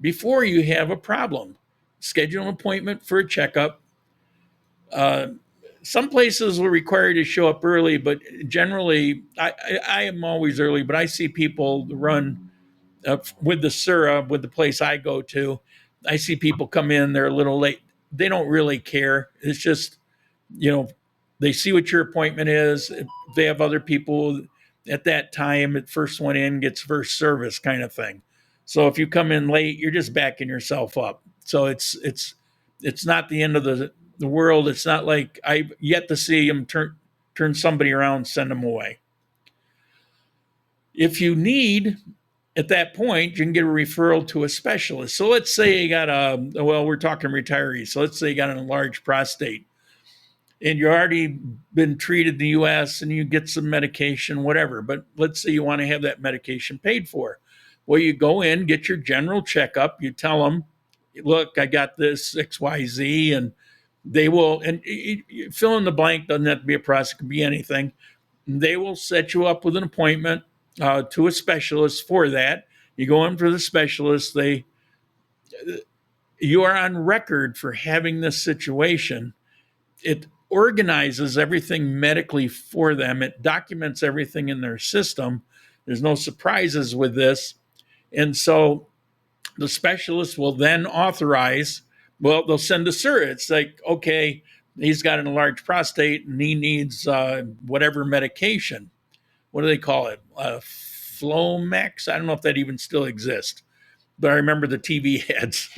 before you have a problem. Schedule an appointment for a checkup. Uh, some places will require you to show up early, but generally, I am always early, but I see people run with the Sura, with the place I go to. I see people come in, they're a little late. They don't really care. It's just, you know, they see what your appointment is. If they have other people at that time, it first one in gets first service kind of thing. So if you come in late, you're just backing yourself up. So it's not the end of the world. It's not like I've yet to see them turn somebody around, send them away. If you need, at that point, you can get a referral to a specialist. So let's say you got we're talking retirees. So let's say you got an enlarged prostate and you already been treated in the US and you get some medication, whatever. But let's say you want to have that medication paid for. Well, you go in, get your general checkup. You tell them, look, I got this XYZ, and they will, and you fill in the blank, doesn't have to be a process, it could be anything. They will set you up with an appointment to a specialist for that. You go in for the specialist. You are on record for having this situation. It organizes everything medically for them. It documents everything in their system. There's no surprises with this. And so the specialist will then authorize, well, they'll send a Sura. It's like, okay, he's got an enlarged prostate and he needs whatever medication. What do they call it? Flomax? I don't know if that even still exists, but I remember the TV ads.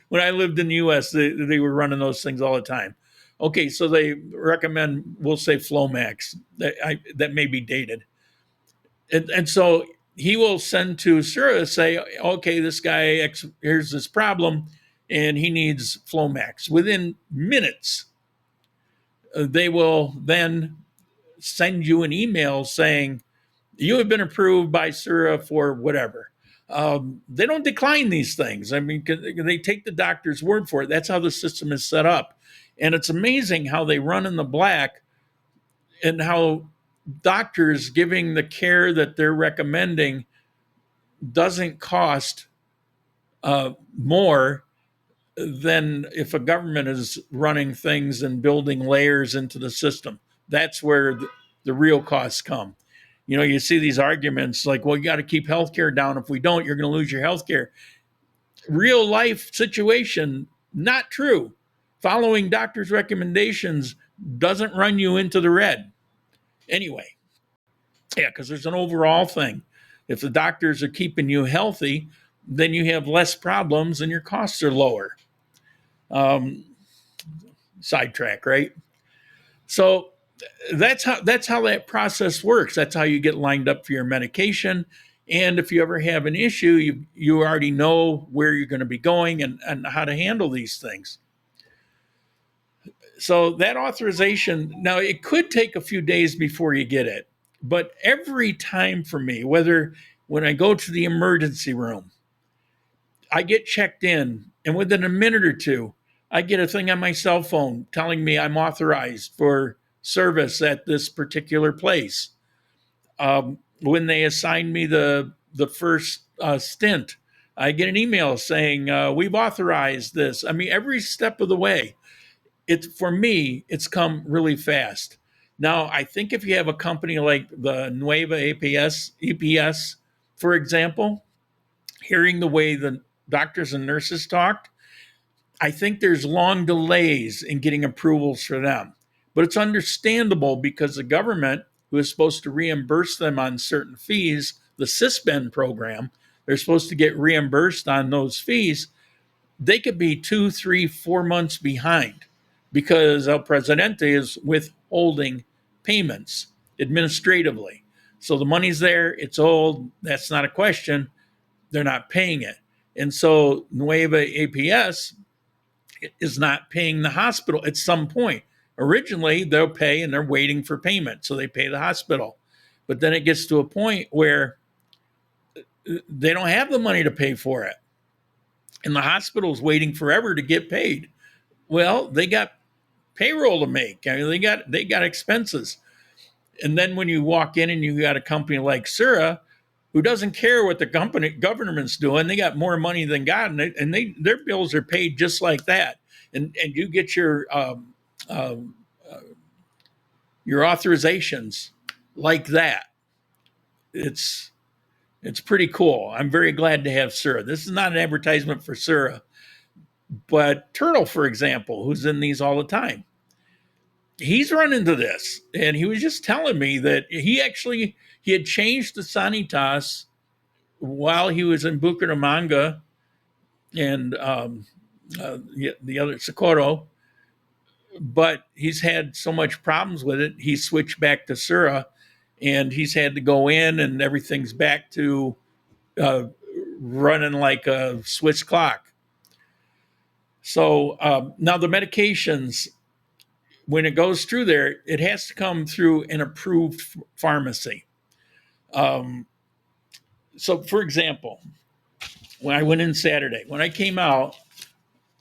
When I lived in the US, they were running those things all the time. Okay, so they recommend, we'll say Flomax. That may be dated. And so he will send to Sura, say, okay, this guy, here's this problem, and he needs Flomax. Within minutes, they will then send you an email saying, you have been approved by Sura for whatever. They don't decline these things. I mean, they take the doctor's word for it. That's how the system is set up. And it's amazing how they run in the black and how doctors giving the care that they're recommending doesn't cost more than if a government is running things and building layers into the system. That's where the real costs come. You know, you see these arguments like, well, you got to keep healthcare down. If we don't, you're going to lose your healthcare. Real life situation, not true. Following doctor's recommendations doesn't run you into the red. Anyway, yeah, because there's an overall thing. If the doctors are keeping you healthy, then you have less problems and your costs are lower. Sidetrack, right? So that's how that process works. That's how you get lined up for your medication. And if you ever have an issue, you already know where you're going to be going and how to handle these things. So that authorization, now it could take a few days before you get it. But every time for me, whether when I go to the emergency room, I get checked in, and within a minute or two, I get a thing on my cell phone telling me I'm authorized for service at this particular place. When they assign me the first stint, I get an email saying, we've authorized this. I mean, every step of the way, for me, it's come really fast. Now, I think if you have a company like the Nueva EPS, for example, hearing the way the doctors and nurses talked, I think there's long delays in getting approvals for them. But it's understandable because the government, who is supposed to reimburse them on certain fees, the CISBEN program, they're supposed to get reimbursed on those fees. They could be 2, 3, 4 months behind because El Presidente is withholding payments administratively. So the money's there, it's old, that's not a question. They're not paying it. And so Nueva APS is not paying the hospital at some point. Originally, they'll pay and they're waiting for payment, so they pay the hospital. But then it gets to a point where they don't have the money to pay for it. And the hospital's waiting forever to get paid. Well, they got payroll to make. I mean, they got expenses. And then when you walk in and you got a company like Sura, who doesn't care what the government's doing, they got more money than God, and their bills are paid just like that. And you get your authorizations like that. It's pretty cool. I'm very glad to have Sura. This is not an advertisement for Sura, but Turtle, for example, who's in these all the time, he's run into this, and he was just telling me that he had changed the Sanitas while he was in Bucaramanga and the other Socorro, but he's had so much problems with it, he switched back to Sura, and he's had to go in, and everything's back to running like a Swiss clock. So now the medications, when it goes through there, it has to come through an approved pharmacy. So, for example, when I went in Saturday, when I came out,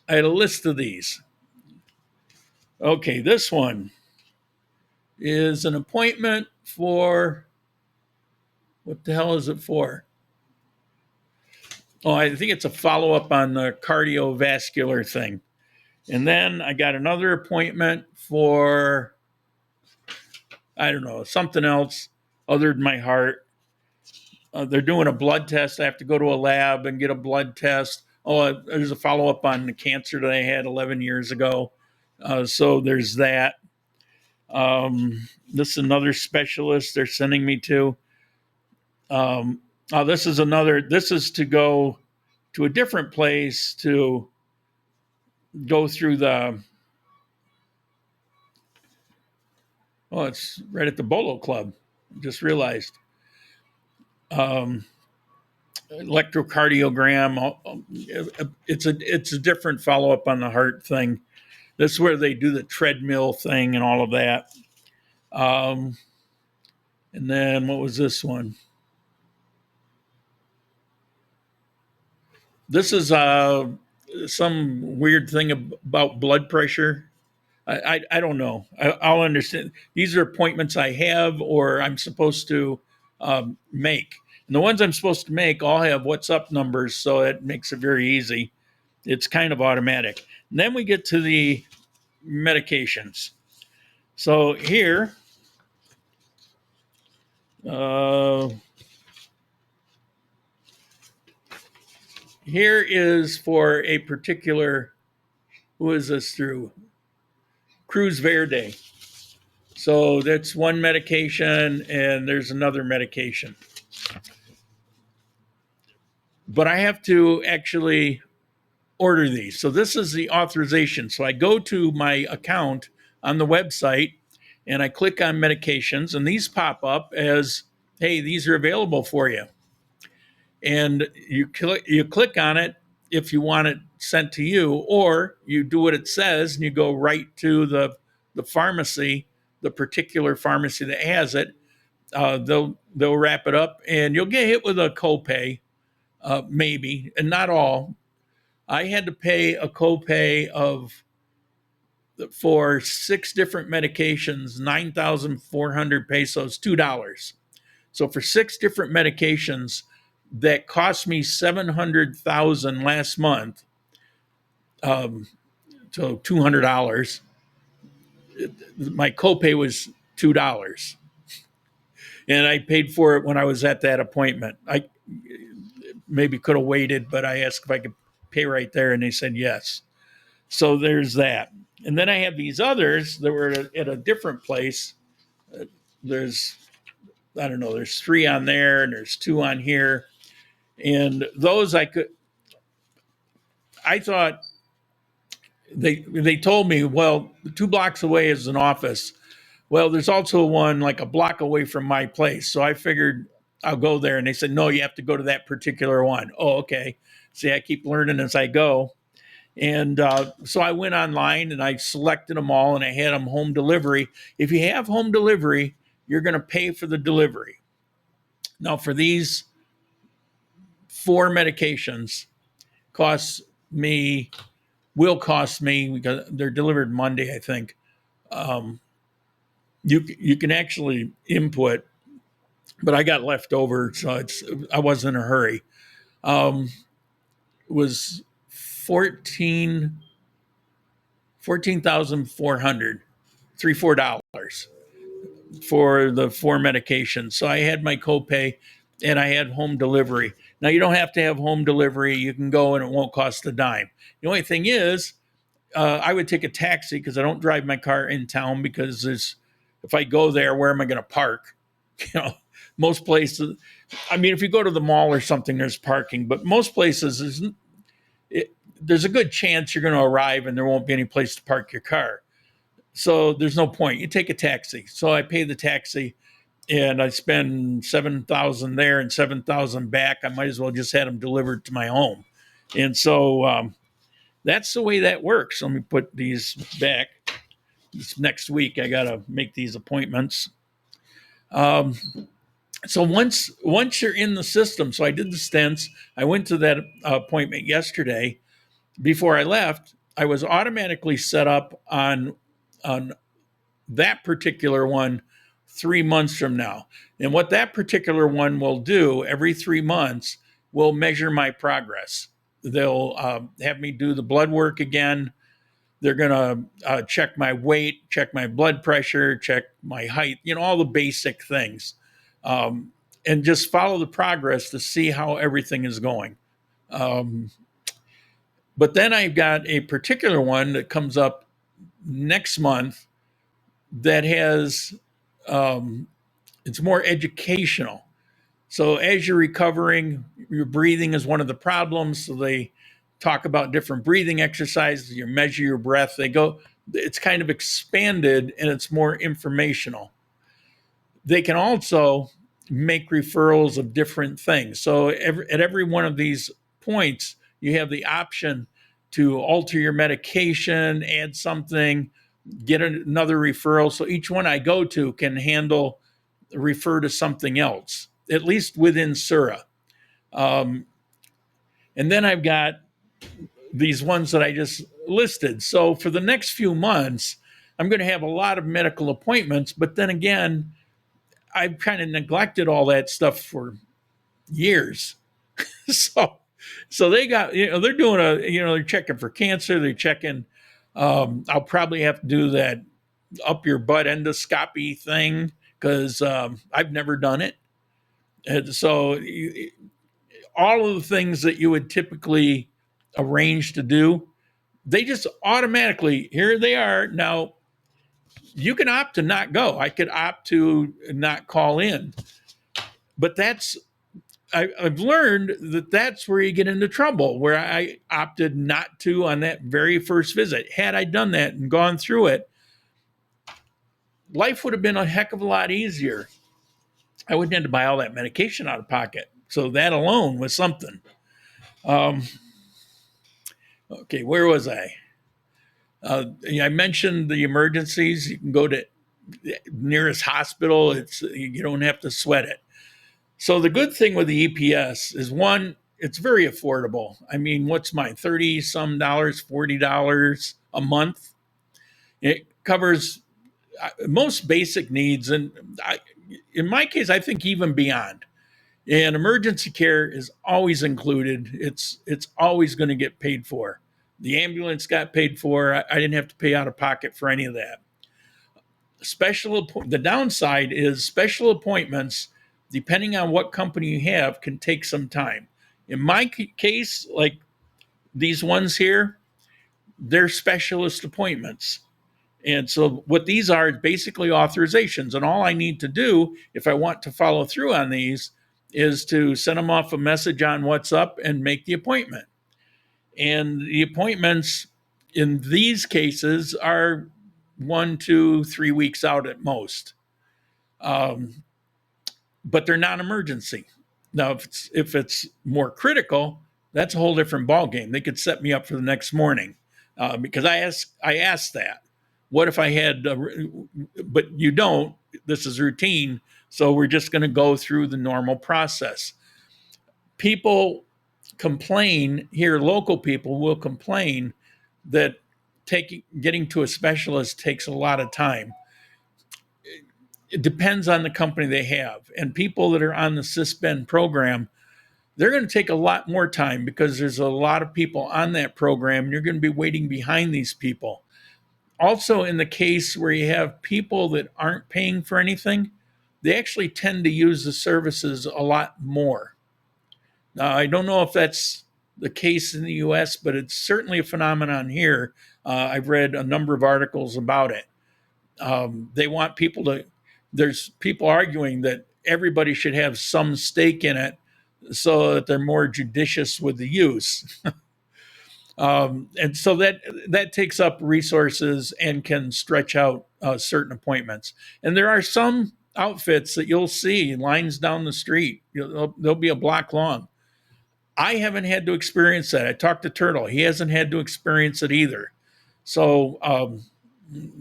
I had a list of these. Okay, this one is an appointment for, what the hell is it for? Oh, I think it's a follow-up on the cardiovascular thing. And then I got another appointment for, I don't know, something else other than my heart. They're doing a blood test. I have to go to a lab and get a blood test. Oh, there's a follow-up on the cancer that I had 11 years ago. So there's that. This is another specialist they're sending me to. This is to go to a different place to go through it's right at the Bolo Club. Just realized. Electrocardiogram. It's a different follow-up on the heart thing. This is where they do the treadmill thing and all of that. And then what was this one? This is some weird thing about blood pressure. I don't know. I'll understand. These are appointments I have or I'm supposed to make. And the ones I'm supposed to make all have what's up numbers, so it makes it very easy. It's kind of automatic. And then we get to the medications. So here, here is for a particular, who is this through? Cruz Verde. So that's one medication, and there's another medication. But I have to actually order these. So this is the authorization. So I go to my account on the website, and I click on medications, and these pop up as, hey, these are available for you. And you click on it if you want it sent to you, or you do what it says and you go right to the pharmacy, the particular pharmacy that has it. They'll wrap it up, and you'll get hit with a copay, maybe, and not all. I had to pay a copay for 6 different medications, 9,400 pesos, $2. So for 6 different medications that cost me 700,000 last month, so $200. My copay was $2, and I paid for it when I was at that appointment. I maybe could have waited, but I asked if I could pay right there, and they said yes. So there's that. And then I have these others that were at a different place. There's 3 on there, and there's 2 on here. And those I thought they told me, well, 2 blocks away is an office. Well, there's also one like a block away from my place. So I figured I'll go there. And they said, no, you have to go to that particular one. Oh, okay. See, I keep learning as I go. And so I went online and I selected them all, and I had them home delivery. If you have home delivery, you're going to pay for the delivery. Now, for these 4 medications, will cost me, because they're delivered Monday, I think, You can actually input, but I got left over, so I wasn't in a hurry. It was 14,400, $4 for the 4 medications. So I had my copay and I had home delivery. Now you don't have to have home delivery. You can go and it won't cost a dime. The only thing is, I would take a taxi because I don't drive my car in town because if I go there, where am I going to park? You know, most places, I mean, if you go to the mall or something, there's parking, but most places there's a good chance you're going to arrive and there won't be any place to park your car. So there's no point. You take a taxi. So I pay the taxi and I spend 7,000 there and 7,000 back. I might as well just had them delivered to my home. And so that's the way that works. Let me put these back. This next week, I got to make these appointments. So once you're in the system, so I did the stents. I went to that appointment yesterday. Before I left, I was automatically set up on that particular one 3 months from now. And what that particular one will do every 3 months will measure my progress. They'll have me do the blood work again. They're going to check my weight, check my blood pressure, check my height, all the basic things. And just follow the progress to see how everything is going. But then I've got a particular one that comes up next month that has, it's more educational. So as you're recovering, your breathing is one of the problems. So they talk about different breathing exercises. You measure your breath. It's kind of expanded and it's more informational. They can also make referrals of different things. So at every one of these points, you have the option to alter your medication, add something, get another referral. So each one I go to can refer to something else, at least within Sura. And then I've got these ones that I just listed. So for the next few months, I'm going to have a lot of medical appointments, but then again, I've kind of neglected all that stuff for years. So they got, they're doing they're checking for cancer. They're checking, I'll probably have to do that up your butt endoscopy thing because I've never done it. And so all of the things that you would typically arrange to do, they just automatically, here they are. Now, you can opt to not go. I could opt to not call in. But I've learned that that's where you get into trouble, where I opted not to on that very first visit. Had I done that and gone through it, life would have been a heck of a lot easier. I wouldn't have to buy all that medication out of pocket. So that alone was something. Okay, where was I? I mentioned the emergencies. You can go to the nearest hospital. You don't have to sweat it. So the good thing with the EPS is, one, it's very affordable. I mean, what's mine? $30 some, $40 a month. It covers most basic needs. And in my case, I think even beyond. And emergency care is always included. It's always going to get paid for. The ambulance got paid for. I didn't have to pay out of pocket for any of that. The downside is special appointments, depending on what company you have, can take some time. In my case, like these ones here, they're specialist appointments. And so what these are is basically authorizations. And all I need to do, if I want to follow through on these, is to send them off a message on WhatsApp and make the appointment. And the appointments in these cases are 1, 2, 3 weeks out at most. But they're not emergency. Now, if it's more critical, that's a whole different ballgame. They could set me up for the next morning because I asked that. What if I had, but you don't, this is routine. So we're just going to go through the normal process. People complain here, local people will complain that getting to a specialist takes a lot of time. It depends on the company they have. And people that are on the Sysbend program, they're going to take a lot more time because there's a lot of people on that program and you're going to be waiting behind these people. Also, in the case where you have people that aren't paying for anything, they actually tend to use the services a lot more. Now, I don't know if that's the case in the US, but it's certainly a phenomenon here. I've read a number of articles about it. They want people to, there's people arguing that everybody should have some stake in it so that they're more judicious with the use. And so that takes up resources and can stretch out certain appointments. And there are some outfits that you'll see lines down the street. They'll be a block long. I haven't had to experience that. I talked to Turtle. He hasn't had to experience it either. So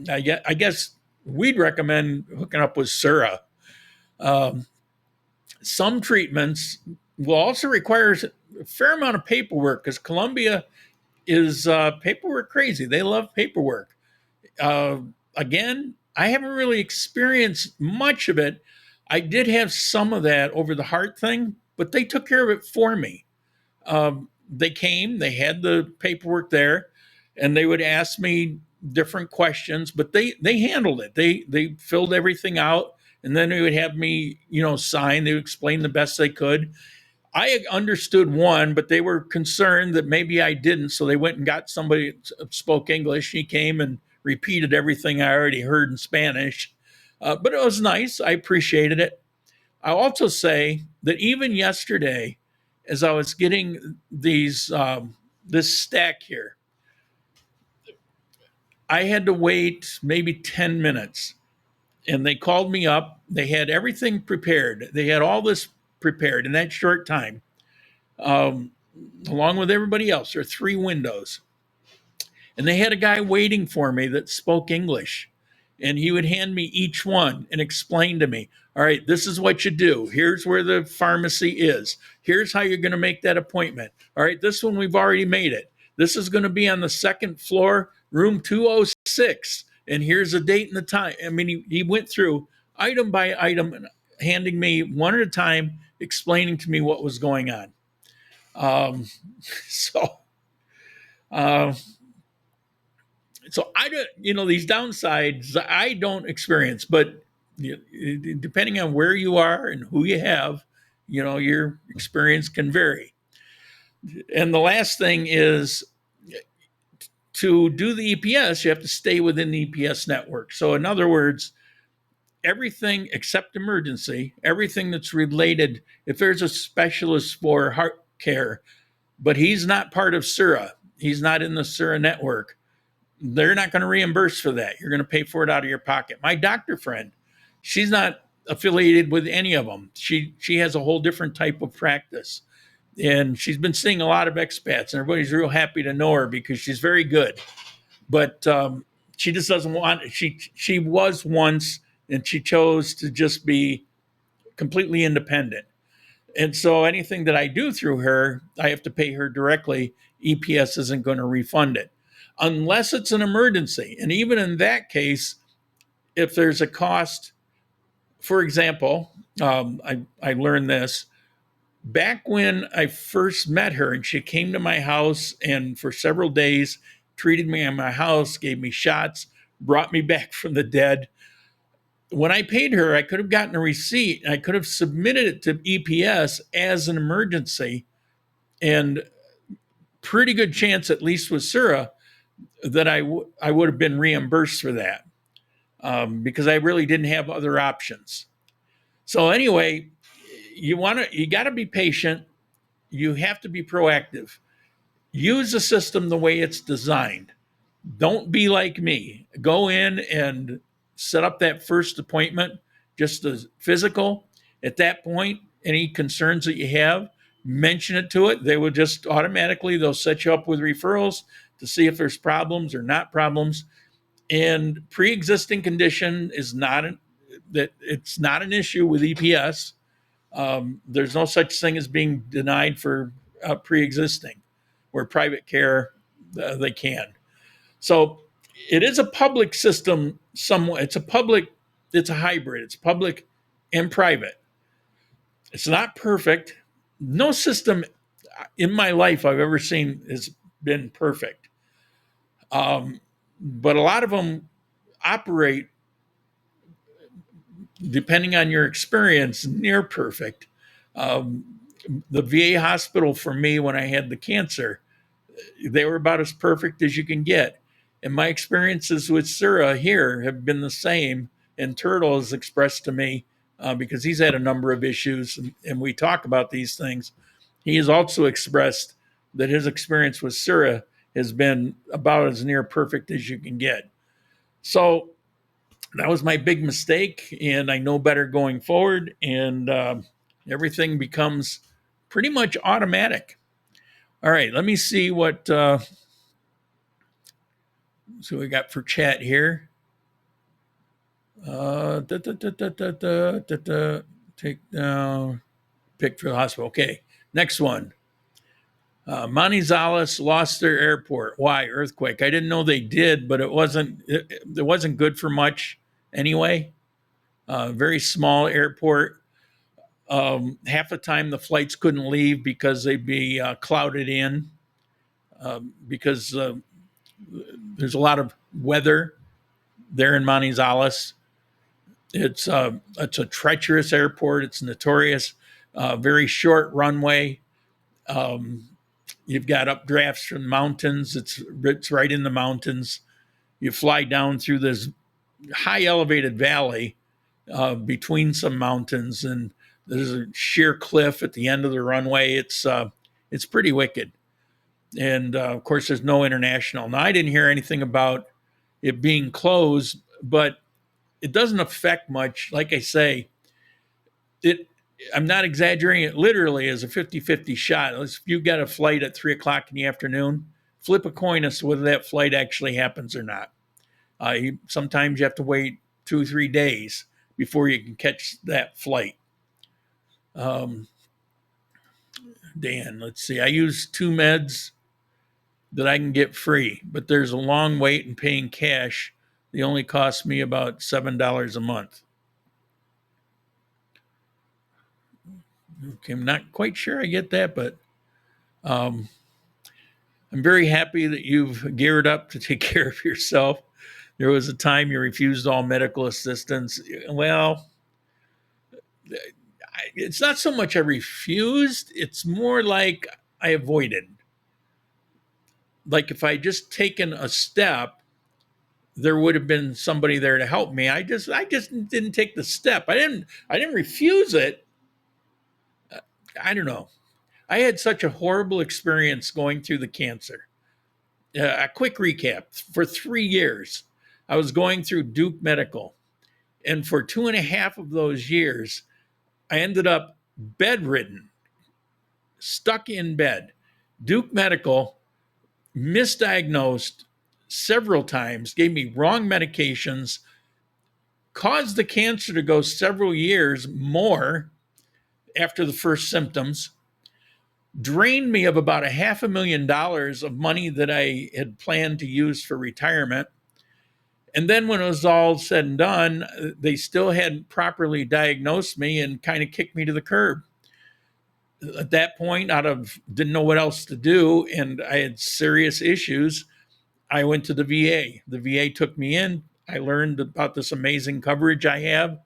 I guess we'd recommend hooking up with Sura. Some treatments will also require a fair amount of paperwork because Colombia is paperwork crazy. They love paperwork. Again, I haven't really experienced much of it. I did have some of that over the heart thing, but they took care of it for me. They came, they had the paperwork there, and they would ask me different questions, but they handled it. They filled everything out, and then they would have me, sign. They would explain the best they could. I understood one, but they were concerned that maybe I didn't, so they went and got somebody that spoke English. He came and repeated everything I already heard in Spanish, but it was nice. I appreciated it. I'll also say that even yesterday, as I was getting these this stack here, I had to wait maybe 10 minutes, and they called me up. They had everything prepared. They had all this prepared in that short time, along with everybody else. There are 3 windows, and they had a guy waiting for me that spoke English, and he would hand me each one and explain to me, all right, this is what you do. Here's where the pharmacy is. Here's how you're going to make that appointment. All right, this one, we've already made it. This is going to be on the 2nd floor, room 206. And here's the date and the time. I mean, he went through item by item, handing me one at a time, explaining to me what was going on. So I don't, these downsides I don't experience, but depending on where you are and who you have, your experience can vary. And the last thing is, to do the EPS, you have to stay within the EPS network. So in other words, everything except emergency, everything that's related, if there's a specialist for heart care, but he's not part of Sura, he's not in the Sura network, they're not going to reimburse for that. You're going to pay for it out of your pocket. My doctor friend, she's not affiliated with any of them. She has a whole different type of practice. And she's been seeing a lot of expats, and everybody's real happy to know her because she's very good. But she just doesn't want, she was once, and she chose to just be completely independent. And so anything that I do through her, I have to pay her directly. EPS isn't going to refund it unless it's an emergency. And even in that case, if there's a cost, for example, I learned this back when I first met her, and she came to my house and for several days treated me in my house, gave me shots, brought me back from the dead. When I paid her, I could have gotten a receipt and I could have submitted it to EPS as an emergency, and pretty good chance, at least with Sura, that I would have been reimbursed for that because I really didn't have other options. So anyway, you got to be patient. You have to be proactive. Use the system the way it's designed. Don't be like me. Go in and set up that first appointment, just the physical. At that point, any concerns that you have, mention it to it. They will just automatically, they'll set you up with referrals to see if there's problems or not problems. And pre-existing condition is it's not an issue with EPS. There's no such thing as being denied for pre-existing, where private care, they can. So it is a public system somewhat. It's a hybrid. It's public and private. It's not perfect. No system in my life I've ever seen has been perfect. But a lot of them operate, depending on your experience, near perfect. Um, the VA hospital for me when I had the cancer, they were about as perfect as you can get. And my experiences with Sura here have been the same. And Turtle has expressed to me, because he's had a number of issues and we talk about these things. He has also expressed that his experience with Sura has been about as near perfect as you can get. So that was my big mistake, and I know better going forward, and everything becomes pretty much automatic. All right, let me see what so we got for chat here. Take down, pick for the hospital. Okay, next one. Manizales lost their airport. Why? Earthquake. I didn't know they did, but it wasn't good for much anyway. Very small airport. Half the time the flights couldn't leave because they'd be clouded in, because there's a lot of weather there in Manizales. It's a treacherous airport. It's notorious. Very short runway. You've got updrafts from mountains. It's right in the mountains. You fly down through this high elevated valley between some mountains, and there's a sheer cliff at the end of the runway. It's pretty wicked. And of course, there's no international. Now, I didn't hear anything about it being closed, but it doesn't affect much. Like I say, I'm not exaggerating. It literally is a 50-50 shot. If you've got a flight at 3:00 in the afternoon, flip a coin as to whether that flight actually happens or not. Sometimes you have to wait 2 or 3 days before you can catch that flight. Dan, let's see. I use 2 meds that I can get free, but there's a long wait in paying cash. They only cost me about $7 a month. Okay, I'm not quite sure I get that, but I'm very happy that you've geared up to take care of yourself. There was a time you refused all medical assistance. Well, it's not so much I refused, it's more like I avoided. Like if I just taken a step, there would have been somebody there to help me. I just didn't take the step. I didn't refuse it. I don't know. I had such a horrible experience going through the cancer. A quick recap. For 3 years, I was going through Duke Medical. And for 2.5 of those years, I ended up bedridden, stuck in bed. Duke Medical misdiagnosed several times, gave me wrong medications, caused the cancer to go several years more after the first symptoms, drained me of about $500,000 of money that I had planned to use for retirement. And then when it was all said and done, they still hadn't properly diagnosed me and kind of kicked me to the curb. At that point, didn't know what else to do, and I had serious issues, I went to the VA. The VA took me in. I learned about this amazing coverage I have,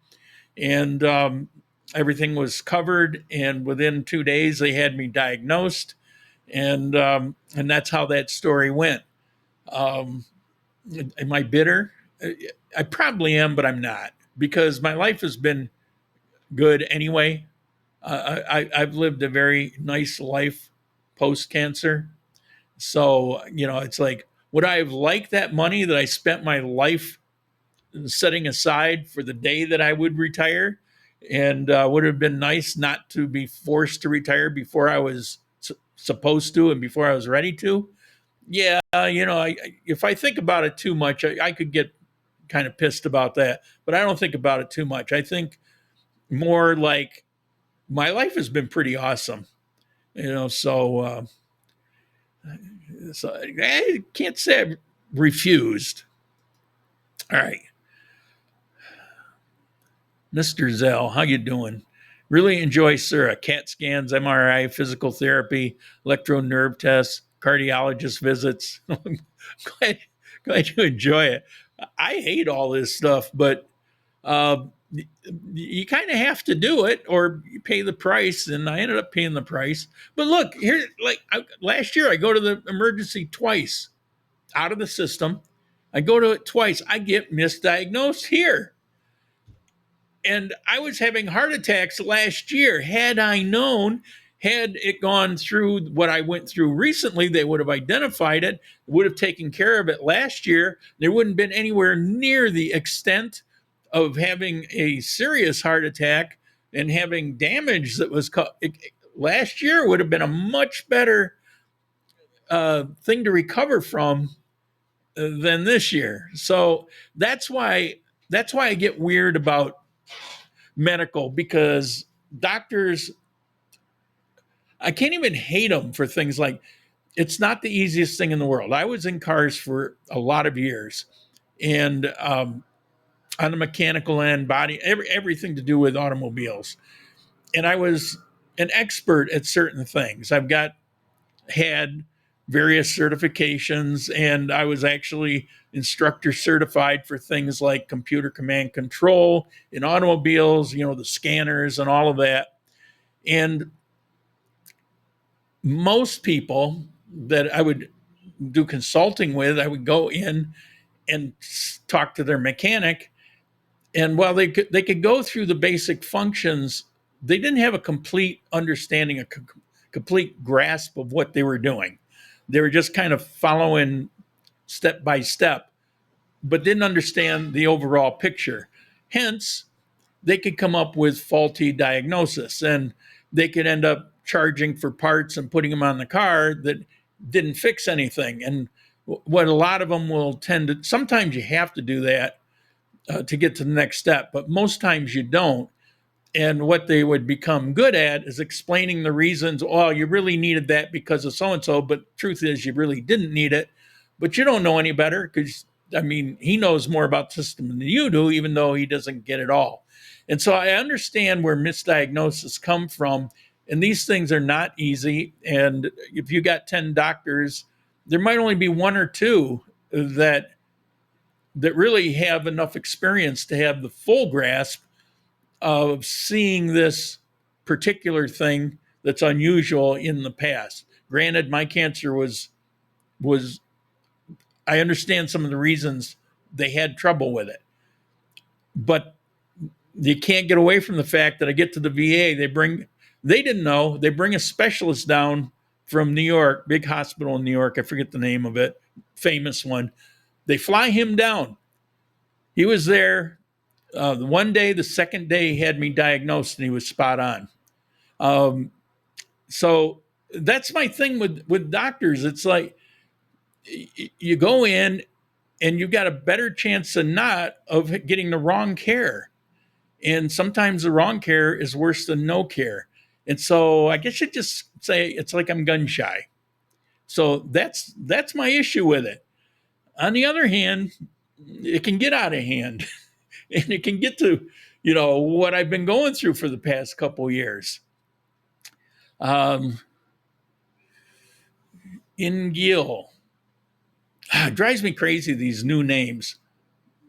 and everything was covered. And within 2 days, they had me diagnosed, and that's how that story went. Am I bitter? I probably am, but I'm not, because my life has been good anyway. I've lived a very nice life post-cancer. So, it's like, would I have liked that money that I spent my life setting aside for the day that I would retire? And would it have been nice not to be forced to retire before I was supposed to and before I was ready to? Yeah, if I think about it too much, I could get kind of pissed about that. But I don't think about it too much. I think more like my life has been pretty awesome, so I can't say I've refused. All right. Mr. Zell, how you doing? Really enjoy Sura. CAT scans, MRI, physical therapy, electro nerve tests, cardiologist visits. glad, glad you enjoy it. I hate all this stuff, but uh, you kind of have to do it or you pay the price. And I ended up paying the price. But look, here, last year, I go to the emergency twice out of the system. I go to it twice. I get misdiagnosed here. And I was having heart attacks last year. Had I known, had it gone through what I went through recently, they would have identified it, would have taken care of it last year. There wouldn't have been anywhere near the extent of having a serious heart attack and having damage that was last year would have been a much better thing to recover from than this year. So that's why I get weird about medical, because doctors, I can't even hate them for things like, it's not the easiest thing in the world. I was in cars for a lot of years, and on the mechanical end, body, everything to do with automobiles. And I was an expert at certain things. Had various certifications, and I was actually instructor certified for things like computer command control in automobiles, the scanners and all of that. And most people that I would do consulting with, I would go in and talk to their mechanic. And while they could go through the basic functions, they didn't have a complete understanding, a complete grasp of what they were doing. They were just kind of following step by step, but didn't understand the overall picture. Hence, they could come up with faulty diagnosis, and they could end up charging for parts and putting them on the car that didn't fix anything. And what a lot of them will tend to, sometimes you have to do that to get to the next step, but most times you don't. And what they would become good at is explaining the reasons. Oh, you really needed that because of so-and-so, but truth is you really didn't need it. But you don't know any better, because, he knows more about the system than you do, even though he doesn't get it all. And so I understand where misdiagnoses come from, and these things are not easy. And if you got 10 doctors, there might only be one or two that really have enough experience to have the full grasp of seeing this particular thing that's unusual in the past. Granted, my cancer was I understand some of the reasons they had trouble with it, but you can't get away from the fact that I get to the VA, they didn't know, they bring a specialist down from New York, big hospital in New York, I forget the name of it, famous one. They fly him down. He was there one day. The second day he had me diagnosed, and he was spot on. So that's my thing with doctors. It's like you go in and you've got a better chance than not of getting the wrong care. And sometimes the wrong care is worse than no care. And so I guess you just say it's like I'm gun shy. So that's my issue with it. On the other hand, it can get out of hand and it can get to, what I've been going through for the past couple of years. In Gil, it drives me crazy, these new names.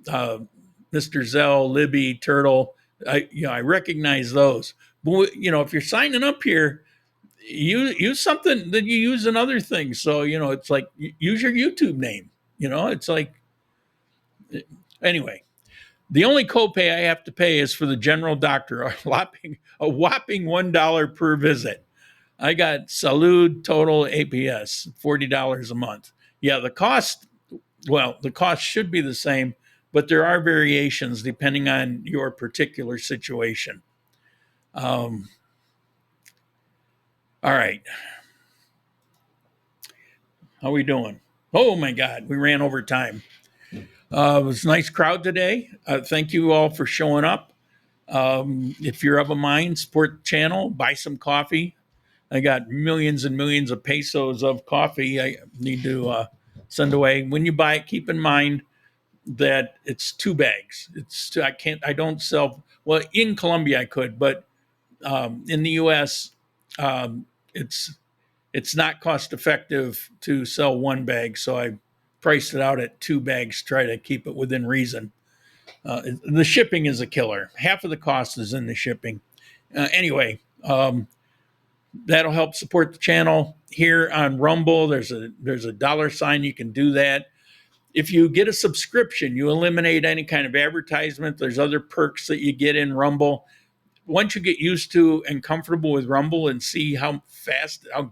Mr. Zell, Libby, Turtle, I recognize those. But, if you're signing up here, use something that you use in other things. So, it's like, use your YouTube name. It's like, anyway, the only copay I have to pay is for the general doctor, a whopping $1 per visit. I got Salud Total APS, $40 a month. Yeah, the cost should be the same, but there are variations depending on your particular situation. All right. How we doing? Oh my God, we ran over time. It was a nice crowd today. Thank you all for showing up. If you're of a mind, support the channel, buy some coffee. I got millions and millions of pesos of coffee. I need to send away. When you buy it, keep in mind that it's 2 bags. I don't sell, well, in Colombia I could, but in the US, it's not cost effective to sell 1 bag. So I priced it out at 2 bags, try to keep it within reason. The shipping is a killer. Half of the cost is in the shipping. Anyway, that'll help support the channel. Here on Rumble, there's a $sign. You can do that. If you get a subscription, you eliminate any kind of advertisement. There's other perks that you get in Rumble. Once you get used to and comfortable with Rumble and see how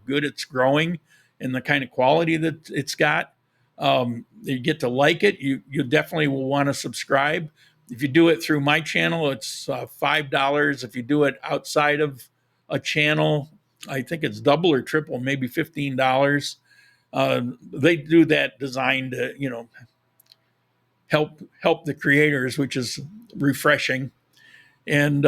good it's growing and the kind of quality that it's got, you get to like it. You definitely will want to subscribe. If you do it through my channel, it's $5. If you do it outside of a channel, I think it's double or triple, maybe $15. They do that designed to, help the creators, which is refreshing. And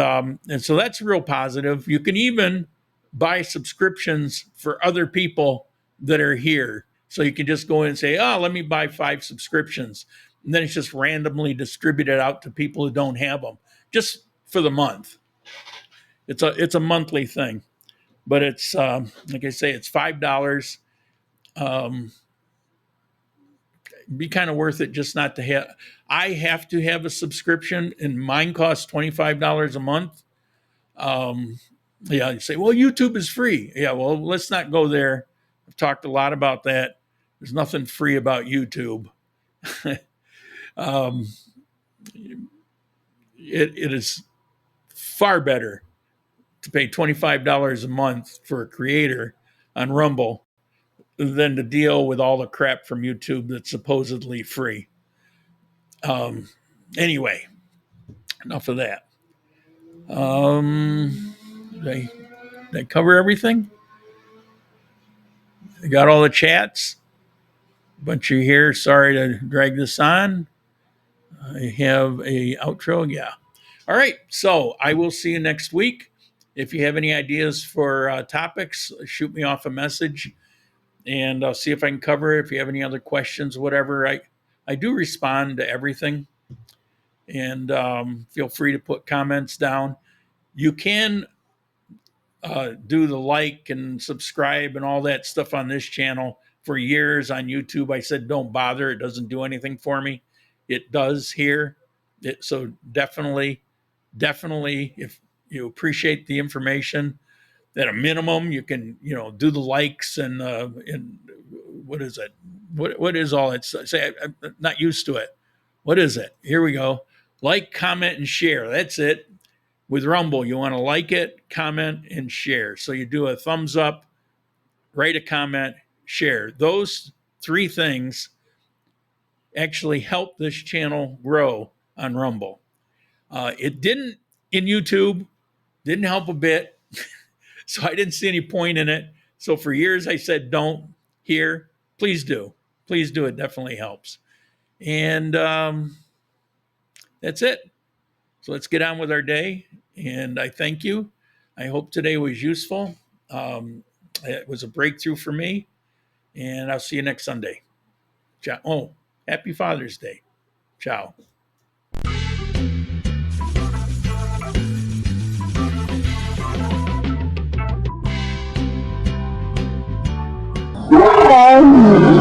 so that's real positive. You can even buy subscriptions for other people that are here. So you can just go in and say, oh, let me buy 5 subscriptions. And then it's just randomly distributed out to people who don't have them, just for the month. It's a monthly thing, but it's, like I say, it's $5. Be kind of worth it just not to have. I have to have a subscription, and mine costs $25 a month. You say, well, YouTube is free. Yeah, well, let's not go there. I've talked a lot about that. There's nothing free about YouTube. It is far better to pay $25 a month for a creator on Rumble than to deal with all the crap from YouTube that's supposedly free. Anyway, enough of that. Did I cover everything? I got all the chats. Bunch of you here. Sorry to drag this on. I have a outro. Yeah. All right. So I will see you next week. If you have any ideas for topics, shoot me off a message, and I'll see if I can cover it. If you have any other questions, whatever, I do respond to everything. And feel free to put comments down. You can do the like and subscribe and all that stuff on this channel. For years on YouTube, I said, don't bother. It doesn't do anything for me. It does here. So definitely, if you appreciate the information, at a minimum, you can, do the likes and what is it? What is all that? Say, I'm not used to it. What is it? Here we go. Like, comment, and share. That's it. With Rumble, you want to like it, comment, and share. So you do a thumbs up, write a comment, share. Those 3 things actually help this channel grow on Rumble. It didn't in YouTube, didn't help a bit. So I didn't see any point in it. So for years I said, don't. Here, please do. Please do. It definitely helps. And that's it. So let's get on with our day. And I thank you. I hope today was useful. It was a breakthrough for me. And I'll see you next Sunday. Ciao. Oh, happy Father's Day. Ciao. Oh.